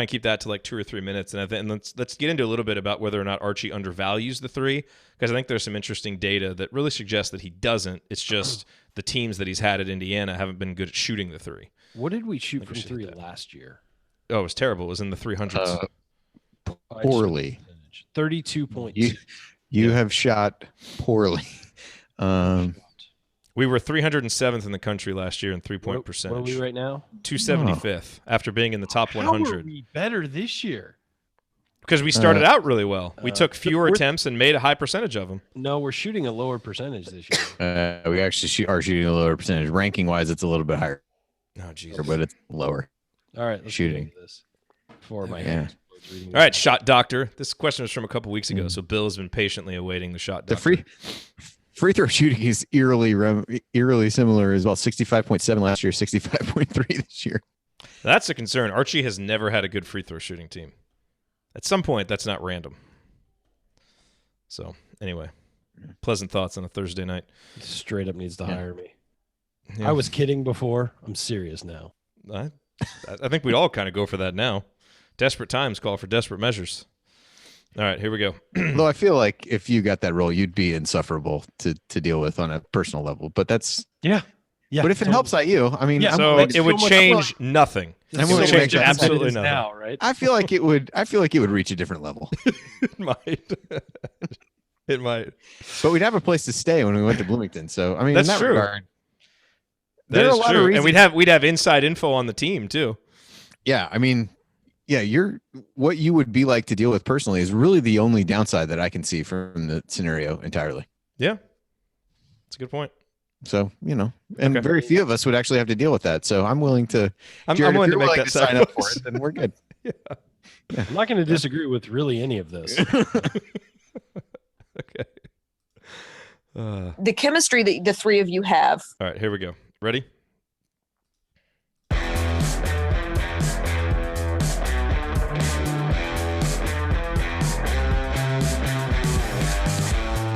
keep that to like 2 or 3 minutes. And let's get into a little bit about whether or not Archie undervalues the three, because I think there's some interesting data that really suggests that he doesn't. It's just the teams that he's had at Indiana haven't been good at shooting the three. What did we shoot from three last year? Oh, it was terrible. It was in the 300s. Poorly. 32.2. You have shot poorly. We were 307th in the country last year in three-point percentage. What are we right now? 275th after being in the top 100. How are we better this year? Because we started out really well. We took fewer attempts and made a high percentage of them. No, we're shooting a lower percentage this year. We actually are shooting a lower percentage. Ranking-wise, it's a little bit higher. Oh, Jesus. But it's lower. All right, let's shooting this before my hand. All right, shot doctor. This question was from a couple weeks ago, so Bill has been patiently awaiting the shot doctor. The free throw shooting is eerily similar as well. 65.7 last year, 65.3 this year. That's a concern. Archie has never had a good free throw shooting team. At some point, that's not random. So, anyway, pleasant thoughts on a Thursday night. Straight up needs to hire me. Yeah. I was kidding before. I'm serious now. I think we'd all kind of go for that now. Desperate times call for desperate measures. All right, here we go. Though I feel like if you got that role, you'd be insufferable to deal with on a personal level. But that's yeah. But if it helps IU, I mean, so it would change nothing. It would change absolutely nothing. Now, right? I feel like it would. I feel like it would reach a different level. It might. It might. But we'd have a place to stay when we went to Bloomington. So I mean, that's in that true. regard, that is true. And we'd have inside info on the team too. Yeah, I mean, what you would be like to deal with personally is really the only downside that I can see from the scenario entirely. Yeah, that's a good point. So, and very few of us would actually have to deal with that. So I'm willing to, Jerod, I'm willing to make that sign up for it, then we're good. Yeah. I'm not going to disagree with really any of this. Okay. The chemistry that the three of you have. All right, here we go. Ready?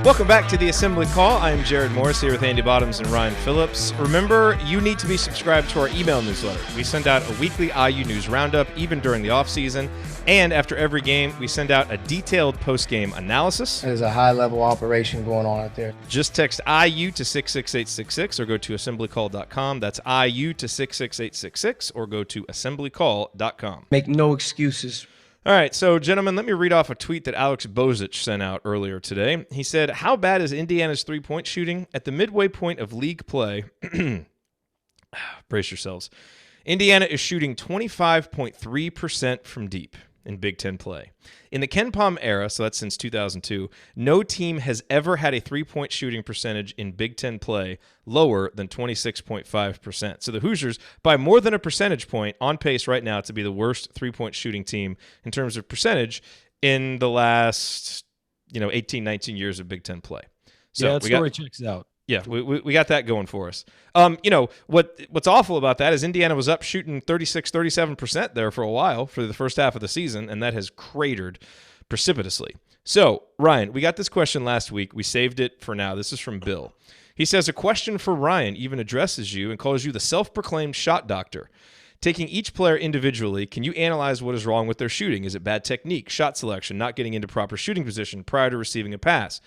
Welcome back to the Assembly Call. I'm Jerod Morris here with Andy Bottoms and Ryan Phillips. Remember, you need to be subscribed to our email newsletter. We send out a weekly IU news roundup, even during the offseason. And after every game, we send out a detailed post-game analysis. There's a high-level operation going on out there. Just text IU to 66866 or go to assemblycall.com. That's IU to 66866 or go to assemblycall.com. Make no excuses. All right, so gentlemen, let me read off a tweet that Alex Bozich sent out earlier today. He said, how bad is Indiana's three-point shooting? At the midway point of league play, brace yourselves, Indiana is shooting 25.3% from deep in Big Ten play. In the Ken Pom era, so that's since 2002, no team has ever had a three-point shooting percentage in Big Ten play lower than 26.5%. So the Hoosiers, by more than a percentage point, on pace right now to be the worst three-point shooting team in terms of percentage in the last 18, 19 years of Big Ten play. So that story checks out. Yeah, we got that going for us. What's awful about that is Indiana was up shooting 36, 37% there for a while for the first half of the season, and that has cratered precipitously. So, Ryan, we got this question last week. We saved it for now. This is from Bill. He says, a question for Ryan even addresses you and calls you the self-proclaimed shot doctor. Taking each player individually, can you analyze what is wrong with their shooting? Is it bad technique, shot selection, not getting into proper shooting position prior to receiving a pass?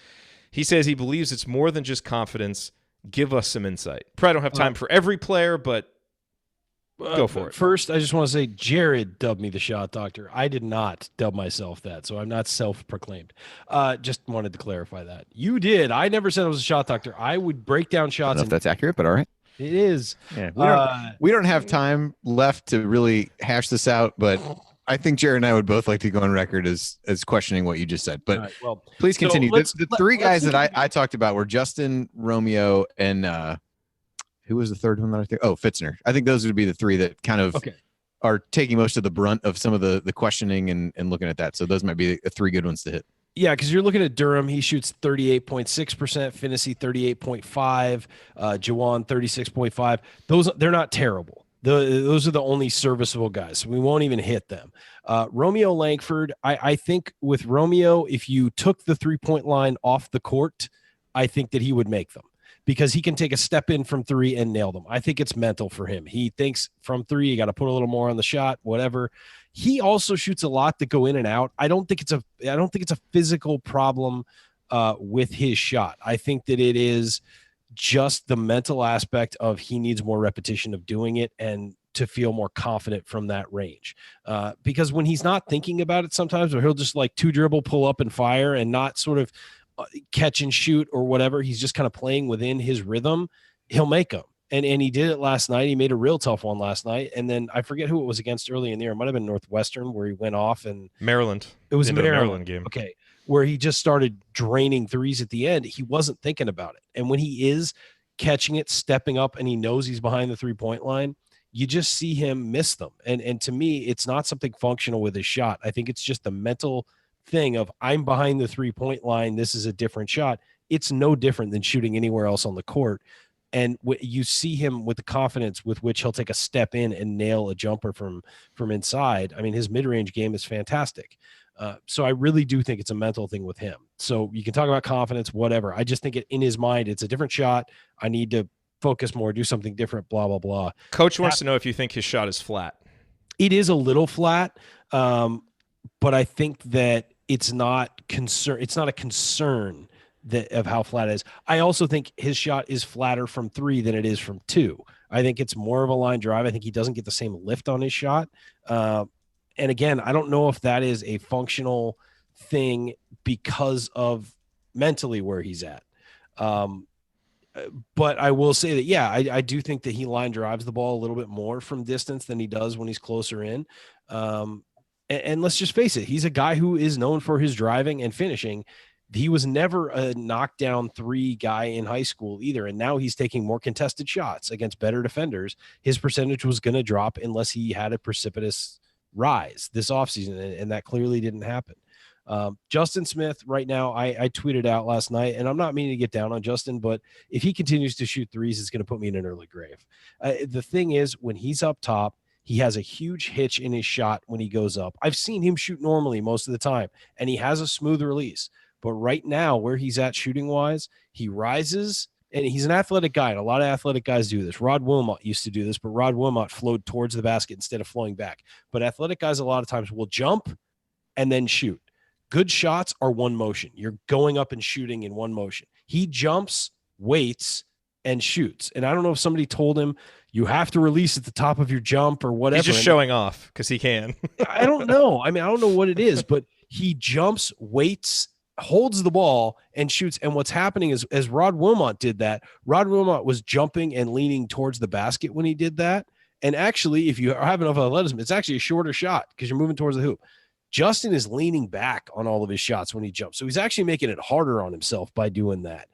He says he believes it's more than just confidence. Give us some insight. Probably don't have time for every player, but go for it. First, I just want to say Jerod dubbed me the shot doctor. I did not dub myself that, so I'm not self-proclaimed. Just wanted to clarify that. You did. I never said I was a shot doctor. I would break down shots. I don't know if that's accurate, but all right. It is. Yeah, we don't have time left to really hash this out, but I think Jerod and I would both like to go on record as questioning what you just said, but right, well, please continue. So the three guys that I talked about were Justin, Romeo, and who was the third one that I think? Oh, Fitzner. I think those would be the three that kind of are taking most of the brunt of some of the questioning and looking at that. So those might be the three good ones to hit. Yeah, because you're looking at Durham. He shoots 38.6%, Finney 38.5%, Juwan 36.5%. They're not terrible. Those are the only serviceable guys. So we won't even hit them. Romeo Langford, I think with Romeo, if you took the three-point line off the court, I think that he would make them because he can take a step in from three and nail them. I think it's mental for him. He thinks from three, you got to put a little more on the shot, whatever. He also shoots a lot that go in and out. I don't think it's a physical problem with his shot. I think that it is just the mental aspect of he needs more repetition of doing it and to feel more confident from that range. Because when he's not thinking about it sometimes, or he'll just like two dribble, pull up and fire and not sort of catch and shoot or whatever, he's just kind of playing within his rhythm, he'll make them. And he did it last night. He made a real tough one last night. And then I forget who it was against early in the year. It might have been Northwestern where he went off and Maryland. It was a Maryland game. Okay. Where he just started draining threes at the end. He wasn't thinking about it. And when he is catching it, stepping up, and he knows he's behind the three-point line, you just see him miss them. And to me, it's not something functional with his shot. I think it's just the mental thing of I'm behind the three-point line. This is a different shot. It's no different than shooting anywhere else on the court. And you see him with the confidence with which he'll take a step in and nail a jumper from inside. I mean, his mid-range game is fantastic. So I really do think it's a mental thing with him. So you can talk about confidence, whatever. I just think in his mind, it's a different shot. I need to focus more, do something different, blah, blah, blah. Coach wants to know if you think his shot is flat. It is a little flat, but I think that it's not a concern of how flat it is. I also think his shot is flatter from three than it is from two. I think it's more of a line drive. I think he doesn't get the same lift on his shot. And again, I don't know if that is a functional thing because of mentally where he's at. But I will say that, yeah, I do think that he line drives the ball a little bit more from distance than he does when he's closer in. And let's just face it, he's a guy who is known for his driving and finishing. He was never a knockdown three guy in high school either. And now he's taking more contested shots against better defenders. His percentage was going to drop unless he had a precipitous rise this offseason. And that clearly didn't happen. Justin Smith right now, I tweeted out last night, and I'm not meaning to get down on Justin, but if he continues to shoot threes, it's going to put me in an early grave. The thing is, when he's up top, he has a huge hitch in his shot when he goes up. I've seen him shoot normally most of the time, and he has a smooth release. But right now, where he's at shooting wise, he rises, and he's an athletic guy, and a lot of athletic guys do this. Rod Wilmot used to do this, but Rod Wilmot flowed towards the basket instead of flowing back. But athletic guys a lot of times will jump and then shoot. Good shots are one motion. You're going up and shooting in one motion. He jumps, waits, and shoots. And I don't know if somebody told him you have to release at the top of your jump or whatever. He's just showing off because he can. I don't know. I mean, I don't know what it is, but he jumps, waits, holds the ball, and shoots. And what's happening is, as Rod Wilmot did that, Rod Wilmot was jumping and leaning towards the basket when he did that. And actually, if you have enough athleticism, it's actually a shorter shot because you're moving towards the hoop. Justin is leaning back on all of his shots when he jumps. So he's actually making it harder on himself by doing that,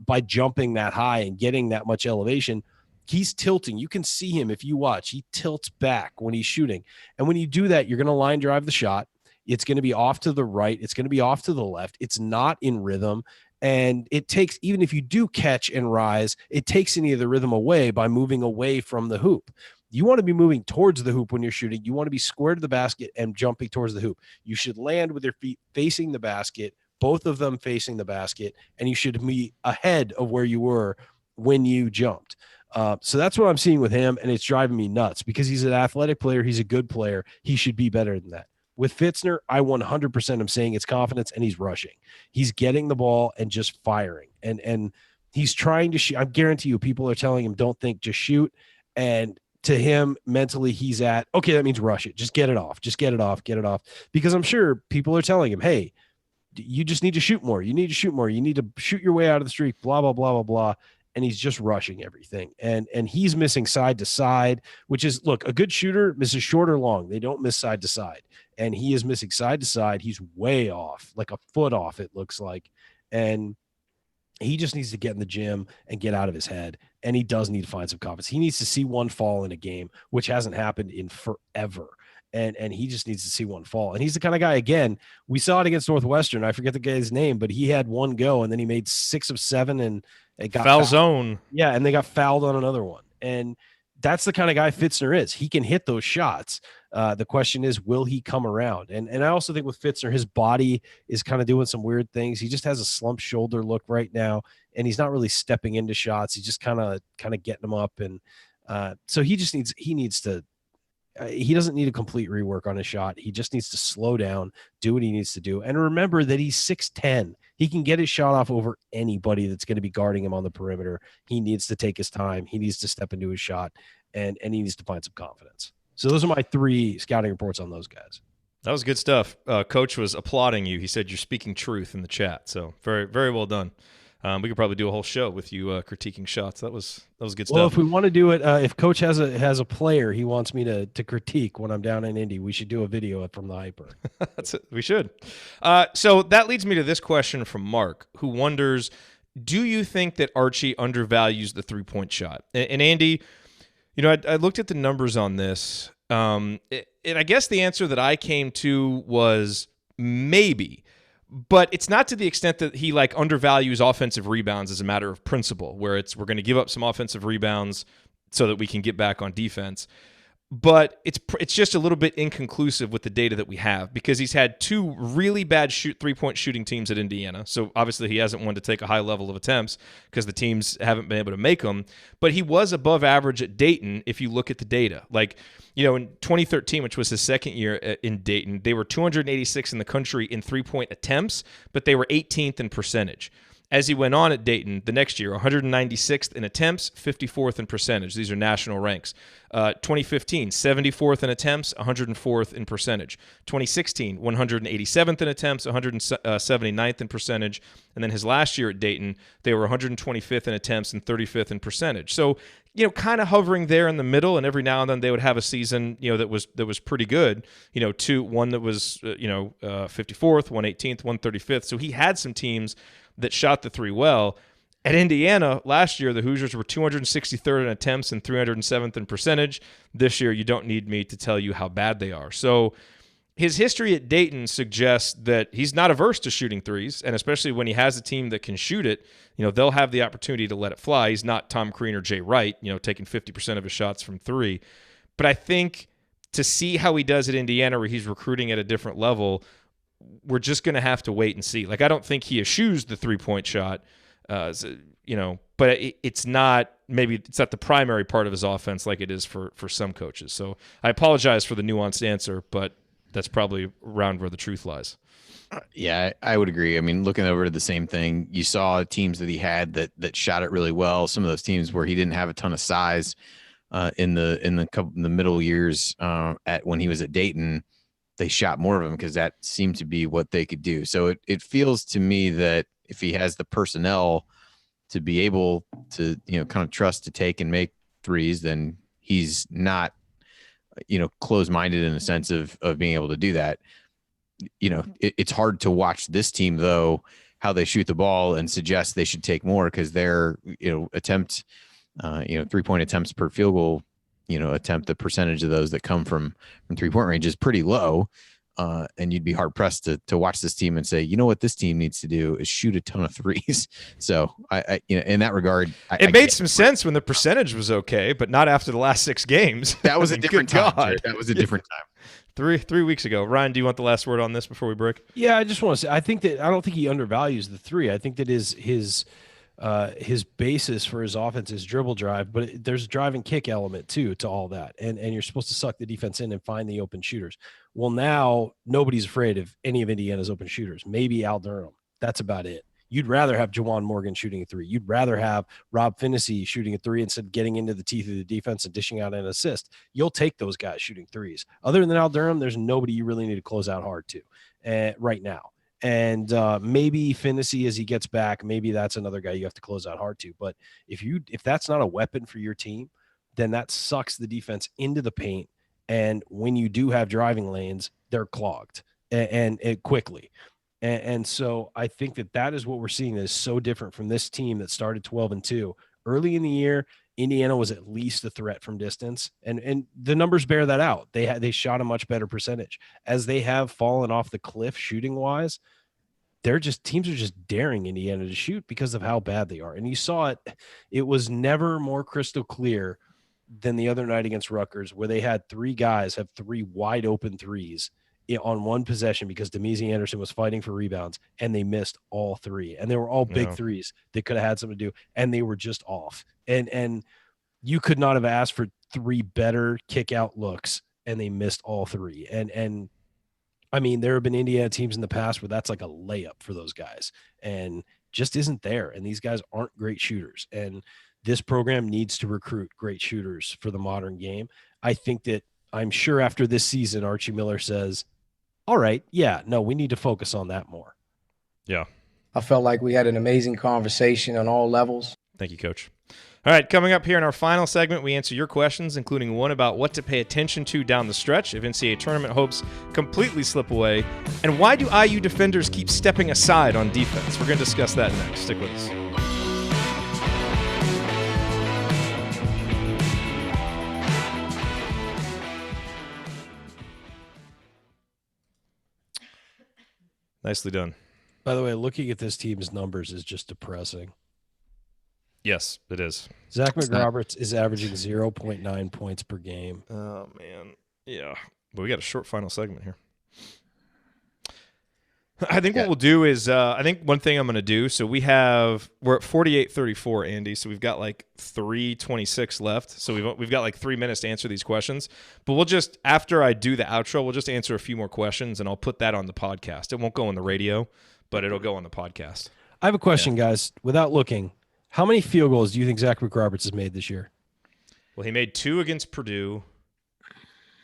by jumping that high and getting that much elevation. He's tilting. You can see him if you watch. He tilts back when he's shooting. And when you do that, you're going to line drive the shot. It's going to be off to the right. It's going to be off to the left. It's not in rhythm. And it takes, even if you do catch and rise, it takes any of the rhythm away by moving away from the hoop. You want to be moving towards the hoop when you're shooting. You want to be square to the basket and jumping towards the hoop. You should land with your feet facing the basket, both of them facing the basket, and you should be ahead of where you were when you jumped. So that's what I'm seeing with him, and it's driving me nuts because he's an athletic player. He's a good player. He should be better than that. With Fitzner, I 100% am saying it's confidence, and he's rushing. He's getting the ball and just firing, and he's trying to shoot. I guarantee you people are telling him, don't think, just shoot, and to him, mentally, he's at, okay, that means rush it. Just get it off. Just get it off. Get it off. Because I'm sure people are telling him, hey, you just need to shoot more. You need to shoot more. You need to shoot your way out of the streak, blah, blah, blah, blah, blah. And he's just rushing everything. And he's missing side to side, which is, look, a good shooter misses short or long. They don't miss side to side. And he is missing side to side. He's way off, like a foot off, it looks like. And he just needs to get in the gym and get out of his head. And he does need to find some confidence. He needs to see one fall in a game, which hasn't happened in forever. And he just needs to see one fall. And he's the kind of guy, again, we saw it against Northwestern. I forget the guy's name, but he had one go, and then he made 6 of 7, and it got foul zone. Yeah, and they got fouled on another one. And that's the kind of guy Fitzner is. He can hit those shots. The question is, will he come around? And I also think with Fitzner, his body is kind of doing some weird things. He just has a slumped shoulder look right now, and he's not really stepping into shots. He's just kind of getting them up. And so he doesn't need a complete rework on his shot. He just needs to slow down, do what he needs to do. And remember that he's 6'10". He can get his shot off over anybody that's going to be guarding him on the perimeter. He needs to take his time. He needs to step into his shot, and he needs to find some confidence. So those are my 3 scouting reports on those guys. That was good stuff. Coach was applauding you. He said you're speaking truth in the chat. So very, very well done. We could probably do a whole show with you critiquing shots. That was good stuff. Well, if we want to do it, if Coach has a player he wants me to critique when I'm down in Indy, we should do a video from the Hyper. That's it. We should. So that leads me to this question from Mark, who wonders, do you think that Archie undervalues the 3-point shot? And Andy, I looked at the numbers on this, and I guess the answer that I came to was maybe. But it's not to the extent that he undervalues offensive rebounds as a matter of principle, where we're going to give up some offensive rebounds so that we can get back on defense. But it's just a little bit inconclusive with the data that we have, because he's had 2 really bad 3-point shooting teams at Indiana. So obviously he hasn't wanted to take a high level of attempts because the teams haven't been able to make them. But he was above average at Dayton if you look at the data. In 2013, which was his second year in Dayton, they were 286 in the country in 3-point attempts, but they were 18th in percentage. As he went on at Dayton the next year, 196th in attempts, 54th in percentage. These are national ranks. 2015, 74th in attempts, 104th in percentage. 2016, 187th in attempts, 179th in percentage. And then his last year at Dayton, they were 125th in attempts and 35th in percentage. So, kind of hovering there in the middle, and every now and then they would have a season, that was pretty good. One that was, 54th, 118th, 135th. So he had some teams that shot the 3 well. At Indiana, last year, the Hoosiers were 263rd in attempts and 307th in percentage. This year, you don't need me to tell you how bad they are. So his history at Dayton suggests that he's not averse to shooting threes, and especially when he has a team that can shoot it, they'll have the opportunity to let it fly. He's not Tom Crean or Jay Wright, taking 50% of his shots from 3. But I think to see how he does at Indiana, where he's recruiting at a different level, we're just going to have to wait and see. Like, I don't think he eschews the 3-point shot, but it's not the primary part of his offense like it is for some coaches. So I apologize for the nuanced answer, but that's probably around where the truth lies. Yeah, I would agree. I mean, looking over the same thing, you saw teams that he had that shot it really well. Some of those teams where he didn't have a ton of size in the middle years when he was at Dayton, they shot more of them because that seemed to be what they could do. So it feels to me that if he has the personnel to be able to kind of trust to take and make threes, then he's not closed-minded in the sense of being able to do that. It's hard to watch this team, though, how they shoot the ball and suggest they should take more because their, attempt, 3-point attempts per field goal, attempt, the percentage of those that come from 3-point range is pretty low. And you'd be hard pressed to watch this team and say, what this team needs to do is shoot a ton of threes. So I in that regard, it made some sense when the percentage was okay, but not after the last 6 games. That was a different time. That was a different time. 3 weeks ago. Ryan, do you want the last word on this before we break? Yeah, I just want to say, I don't think he undervalues the 3. I think that his basis for his offense is dribble drive, but there's a drive and kick element too to all that. And you're supposed to suck the defense in and find the open shooters. Well, now nobody's afraid of any of Indiana's open shooters. Maybe Al Durham. That's about it. You'd rather have Juwan Morgan shooting a 3. You'd rather have Rob Finney shooting a 3 instead of getting into the teeth of the defense and dishing out an assist. You'll take those guys shooting 3s. Other than Al Durham, there's nobody you really need to close out hard to right now. And maybe Finney, as he gets back, maybe that's another guy you have to close out hard to. But if that's not a weapon for your team, then that sucks the defense into the paint. And when you do have driving lanes, they're clogged and quickly. And so I think that is what we're seeing that is so different from this team that started 12-2. Early in the year, Indiana was at least a threat from distance, and the numbers bear that out. They shot a much better percentage. As they have fallen off the cliff shooting wise, teams are just daring Indiana to shoot because of how bad they are. And you saw it. It was never more crystal clear than the other night against Rutgers, where they had 3 guys have 3 wide open threes on one possession because Demezy Anderson was fighting for rebounds, and they missed all 3. And they were all big threes. They could have had something to do, and they were just off. And you could not have asked for 3 better kick out looks, and they missed all 3. And I mean, there have been Indiana teams in the past where that's like a layup for those guys, and just isn't there. And these guys aren't great shooters. And this program needs to recruit great shooters for the modern game. I'm sure after this season, Archie Miller says, all right, we need to focus on that more. Yeah. I felt like we had an amazing conversation on all levels. Thank you, Coach. All right, coming up here in our final segment, we answer your questions, including one about what to pay attention to down the stretch if NCAA tournament hopes completely slip away, and why do IU defenders keep stepping aside on defense? We're going to discuss that next. Stick with us. Nicely done. By the way, looking at this team's numbers is just depressing. Yes, it is. Zach McRoberts is averaging 0.9 points per game. Oh, man. Yeah. But we got a short final segment here. I think what we'll do is I think one thing I'm going to do, so we're at 48-34, Andy, so we've got like 3:26 left. So we've got like 3 minutes to answer these questions. But we'll just, after I do the outro, we'll just answer a few more questions, and I'll put that on the podcast. It won't go on the radio, but it'll go on the podcast. I have a question, guys. Without looking, how many field goals do you think Zach McRoberts has made this year? Well, he made 2 against Purdue.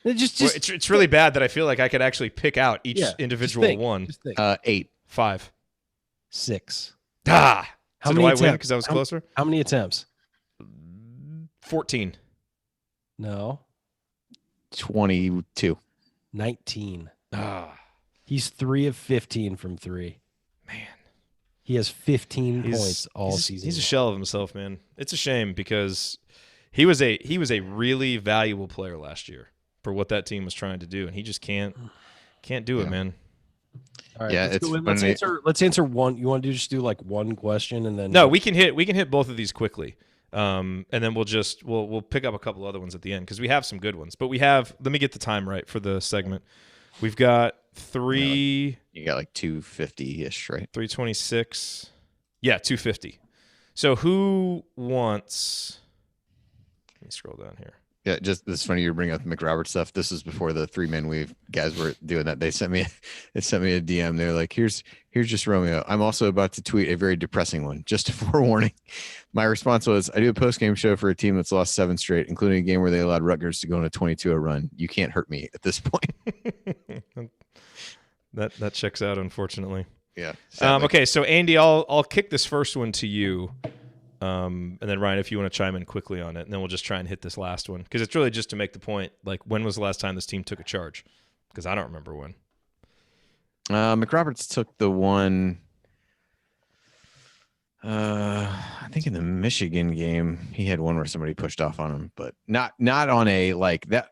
It's really bad that I feel like I could actually pick out each individual one. 8. 5. 6. How many do I attempts? win because I was closer? How many attempts? 14. No. 22. 19. He's 3 of 15 from 3. Man. He has 15 points all season. He's a shell of himself, man. It's a shame because he was a really valuable player last year for what that team was trying to do, and he just can't do it, man. All right, let's answer one. You want to just do like one question and then? No, we can hit both of these quickly, and then we'll pick up a couple other ones at the end because we have some good ones. But let me get the time right for the segment. We've got three. You got like 250-ish, right? 326. Yeah, 250. So who wants? Let me scroll down here. Yeah, just it's funny you bring up the McRoberts stuff. This was before the 3-man weave guys were doing that. They sent me a DM. They're like, here's just Romeo. I'm also about to tweet a very depressing one. Just a forewarning. My response was, I do a post-game show for a team that's lost 7 straight, including a game where they allowed Rutgers to go on a 22-0 run. You can't hurt me at this point. That checks out, unfortunately. Yeah. Okay, so Andy, I'll kick this first one to you. And then Ryan, if you want to chime in quickly on it, and then we'll just try and hit this last one, because it's really just to make the point, like, when was the last time this team took a charge? Because I don't remember when. McRoberts took the one, I think in the Michigan game, he had one where somebody pushed off on him, but not on a like that.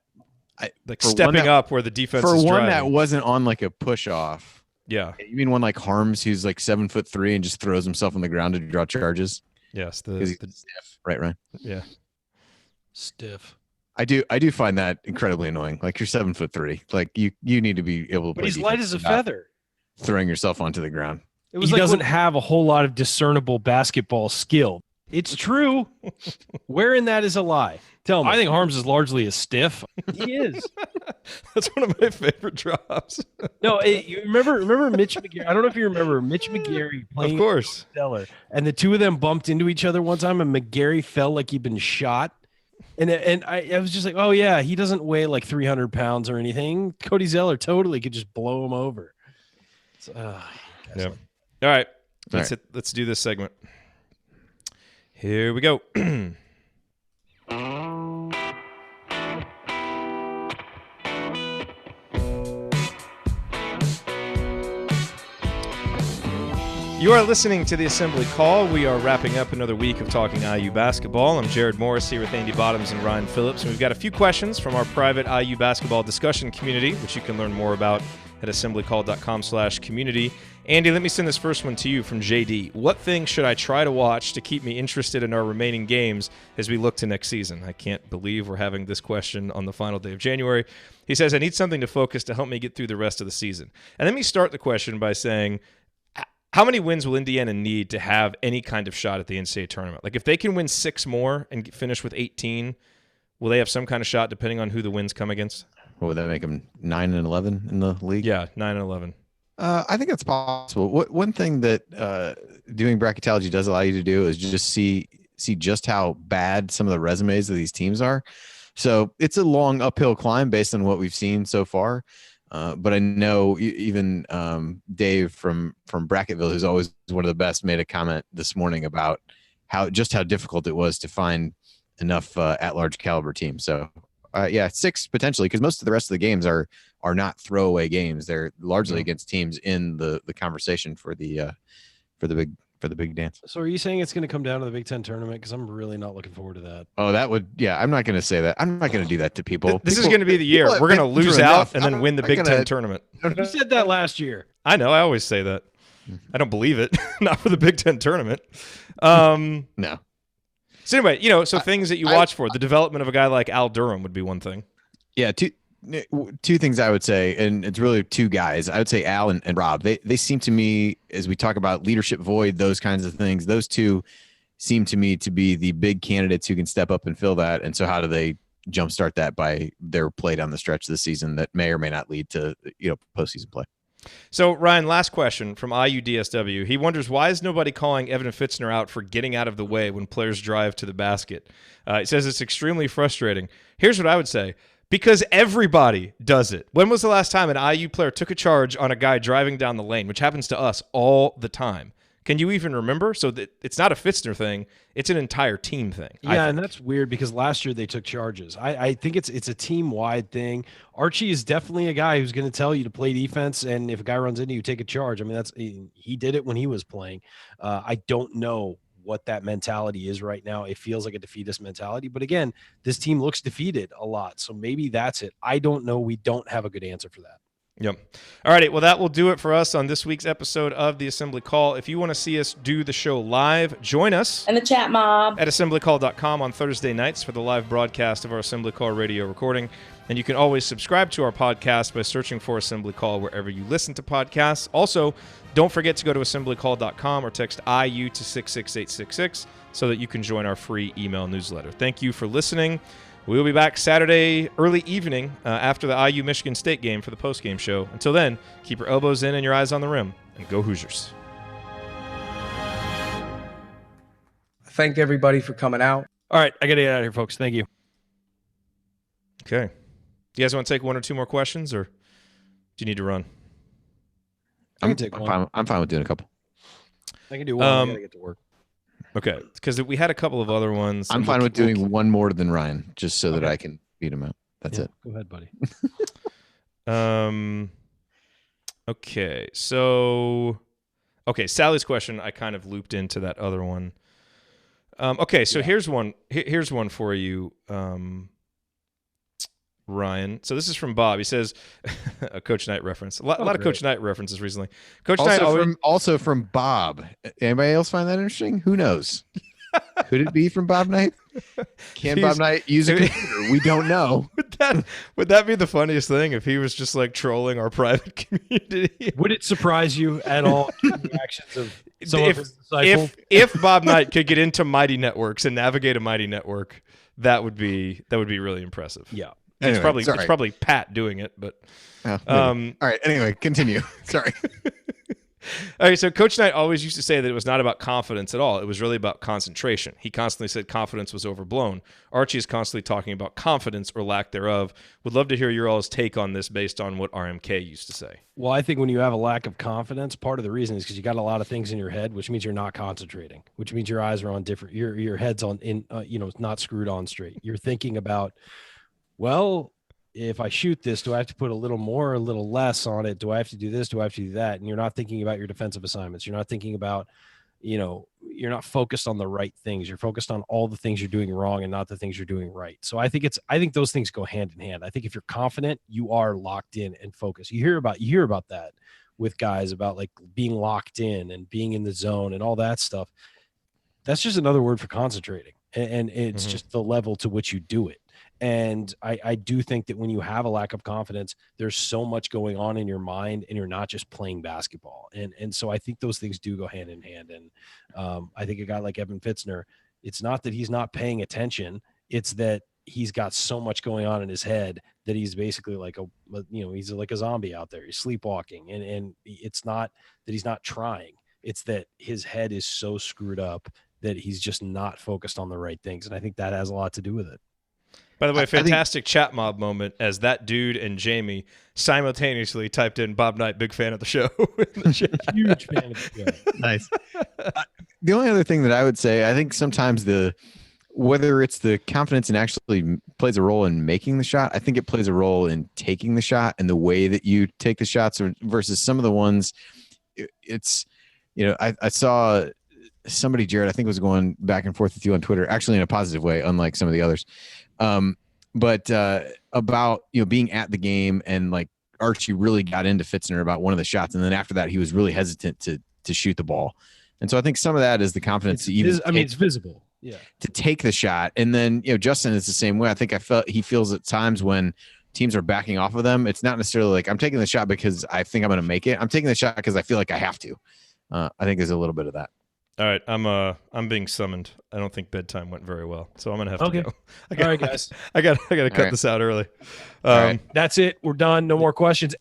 Like stepping up where the defense for is one driving. that wasn't on like a push off. Yeah. You mean one like Harms, who's like 7'3" and just throws himself on the ground to draw charges? Yes, the stiff, right, Ryan? Yeah, stiff. I do find that incredibly annoying. Like, you're 7'3", like you need to be able to. But he's light as a feather. Throwing yourself onto the ground. He doesn't have a whole lot of discernible basketball skill. It's true. Wherein that is a lie. Tell me. I think Harms is largely a stiff. He is. That's one of my favorite drops. No, you remember Mitch McGarry? I don't know if you remember Mitch McGarry playing. Of course. Stellar, and the two of them bumped into each other one time, and McGarry felt like he'd been shot. And I was just like, oh yeah, he doesn't weigh like 300 pounds or anything. Cody Zeller totally could just blow him over. So, yeah. All right. Let's do this segment. Here we go. You are listening to the Assembly Call. We are wrapping up another week of talking IU basketball. I'm Jerod Morris here with Andy Bottoms and Ryan Phillips. And we've got a few questions from our private IU basketball discussion community, which you can learn more about at assemblycall.com/community. Andy, let me send this first one to you from JD. What things should I try to watch to keep me interested in our remaining games as we look to next season? I can't believe we're having this question on the final day of January. He says, I need something to focus to help me get through the rest of the season. And let me start the question by saying, how many wins will Indiana need to have any kind of shot at the NCAA tournament? Like, if they can win 6 more and finish with 18, will they have some kind of shot depending on who the wins come against? What would that make them, 9 and 11 in the league? Yeah, 9 and 11. I think that's possible. One thing that doing bracketology does allow you to do is just see just how bad some of the resumes of these teams are. So it's a long uphill climb based on what we've seen so far. But I know even Dave from Bracketville, who's always one of the best, made a comment this morning about how difficult it was to find enough at-large caliber teams. So, 6 potentially, because most of the rest of the games are not throwaway games. They're largely against teams in the conversation for the big dance. So are you saying it's going to come down to the Big Ten tournament? Because I'm really not looking forward to that. Oh, that would, yeah. I'm not going to say that. I'm not going to do that to people. This is going to be the year. We're going to lose out and then win the Big Ten tournament. You said that last year. I know. I always say that. I don't believe it. Not for the Big Ten tournament. No. So anyway, so things that you watch for, the development of a guy like Al Durham would be one thing. Yeah, two things I would say, and it's really 2 guys. I would say Al and Rob. They seem to me, as we talk about leadership void, those kinds of things, those 2 seem to me to be the big candidates who can step up and fill that. And so how do they jumpstart that by their play down the stretch of the season that may or may not lead to postseason play? So, Ryan, last question from IUDSW. He wonders, why is nobody calling Evan Fitzner out for getting out of the way when players drive to the basket? He says it's extremely frustrating. Here's what I would say. Because everybody does it. When was the last time an IU player took a charge on a guy driving down the lane, which happens to us all the time? Can you even remember? So it's not a Fitzner thing. It's an entire team thing. Yeah, and that's weird because last year they took charges. I think it's a team-wide thing. Archie is definitely a guy who's going to tell you to play defense, and if a guy runs into you, take a charge. I mean, he did it when he was playing. I don't know what that mentality is right now. It feels like a defeatist mentality. But again, this team looks defeated a lot. So maybe that's it. I don't know. We don't have a good answer for that. Yep. All righty. Well, that will do it for us on this week's episode of the Assembly Call. If you want to see us do the show live, join us and the chat mob at assemblycall.com on Thursday nights for the live broadcast of our Assembly Call radio recording. And you can always subscribe to our podcast by searching for Assembly Call wherever you listen to podcasts. Also, don't forget to go to assemblycall.com or text IU to 66866 so that you can join our free email newsletter. Thank you for listening. We will be back Saturday early evening after the IU Michigan State game for the postgame show. Until then, keep your elbows in and your eyes on the rim, and go Hoosiers. Thank everybody for coming out. All right, I got to get out of here, folks. Thank you. Okay. Do you guys want to take one or two more questions, or do you need to run? I can take one. I'm fine with doing a couple. I can do one. I got to get to work. Okay, because we had a couple of other ones. I'm fine with doing one more than Ryan, just so that I can beat him out. That's it. Go ahead, buddy. Okay, Sally's question I kind of looped into that other one. Okay, so here's one. Here's one for you, Ryan. So this is from Bob. He says, a Coach Knight reference. A lot of Coach Knight references recently. Coach Knight also from Bob. Anybody else find that interesting? Who knows? Could it be from Bob Knight? Can Bob Knight use a computer? We don't know. Would that be the funniest thing if he was just like trolling our private community? Would it surprise you at all the actions of some of his disciples? If Bob Knight could get into Mighty Networks and navigate a Mighty Network, that would be really impressive. Yeah. Anyway, it's probably Pat doing it, but all right. Anyway, continue. Sorry. All right, so Coach Knight always used to say that it was not about confidence at all. It was really about concentration. He constantly said confidence was overblown. Archie is constantly talking about confidence or lack thereof. Would love to hear your all's take on this based on what RMK used to say. Well, I think when you have a lack of confidence, part of the reason is because you got a lot of things in your head, which means you're not concentrating, which means your eyes are on different. Your head's on not screwed on straight. You're thinking about, well, if I shoot this, do I have to put a little more or a little less on it? Do I have to do this? Do I have to do that? And you're not thinking about your defensive assignments. You're not thinking about, you're not focused on the right things. You're focused on all the things you're doing wrong and not the things you're doing right. So I think those things go hand in hand. I think if you're confident, you are locked in and focused. You hear about that with guys about like being locked in and being in the zone and all that stuff. That's just another word for concentrating. And it's just the level to which you do it. And I do think that when you have a lack of confidence, there's so much going on in your mind and you're not just playing basketball. And so I think those things do go hand in hand. And I think a guy like Evan Fitzner, it's not that he's not paying attention. It's that he's got so much going on in his head that he's basically like he's like a zombie out there. He's sleepwalking. And it's not that he's not trying. It's that his head is so screwed up that he's just not focused on the right things. And I think that has a lot to do with it. By the way, fantastic chat mob moment as that dude and Jamie simultaneously typed in Bob Knight, big fan of the show. Huge fan of the show. Nice. The only other thing that I would say, I think sometimes whether it's the confidence and actually plays a role in making the shot, I think it plays a role in taking the shot and the way that you take the shots versus some of the ones I saw somebody, Jerod, I think was going back and forth with you on Twitter, actually in a positive way, unlike some of the others. But about, being at the game and like Archie really got into Fitzner about one of the shots. And then after that, he was really hesitant to shoot the ball. And so I think some of that is the confidence it's visible. Yeah. To take the shot. And then, Justin is the same way. I think he feels at times when teams are backing off of them, it's not necessarily like I'm taking the shot because I think I'm going to make it. I'm taking the shot because I feel like I have to. I think there's a little bit of that. All right, I'm being summoned. I don't think bedtime went very well, so I'm gonna have to go. All right, guys. I got to cut this out early. That's it. We're done. No more questions.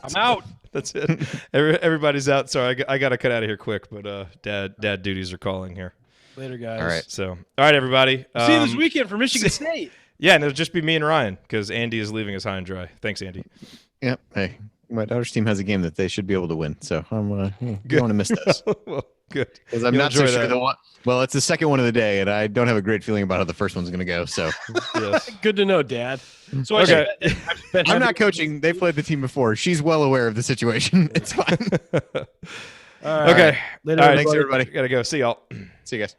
I'm out. That's it. Everybody's out. Sorry, I got to cut out of here quick. But dad duties are calling here. Later, guys. All right. So, all right, everybody. See you this weekend for Michigan State. Yeah, and it'll just be me and Ryan because Andy is leaving us high and dry. Thanks, Andy. Yep. Hey, my daughter's team has a game that they should be able to win, so I'm don't want to miss this. Well, good. Because I'm not so sure the one. Well, it's the second one of the day, and I don't have a great feeling about how the first one's going to go. So, yes. Good to know, Dad. So okay. I'm not coaching. They played the team before. She's well aware of the situation. It's fine. All right. Okay. Later, all right. Thanks, everybody. Gotta go. See y'all. See you guys.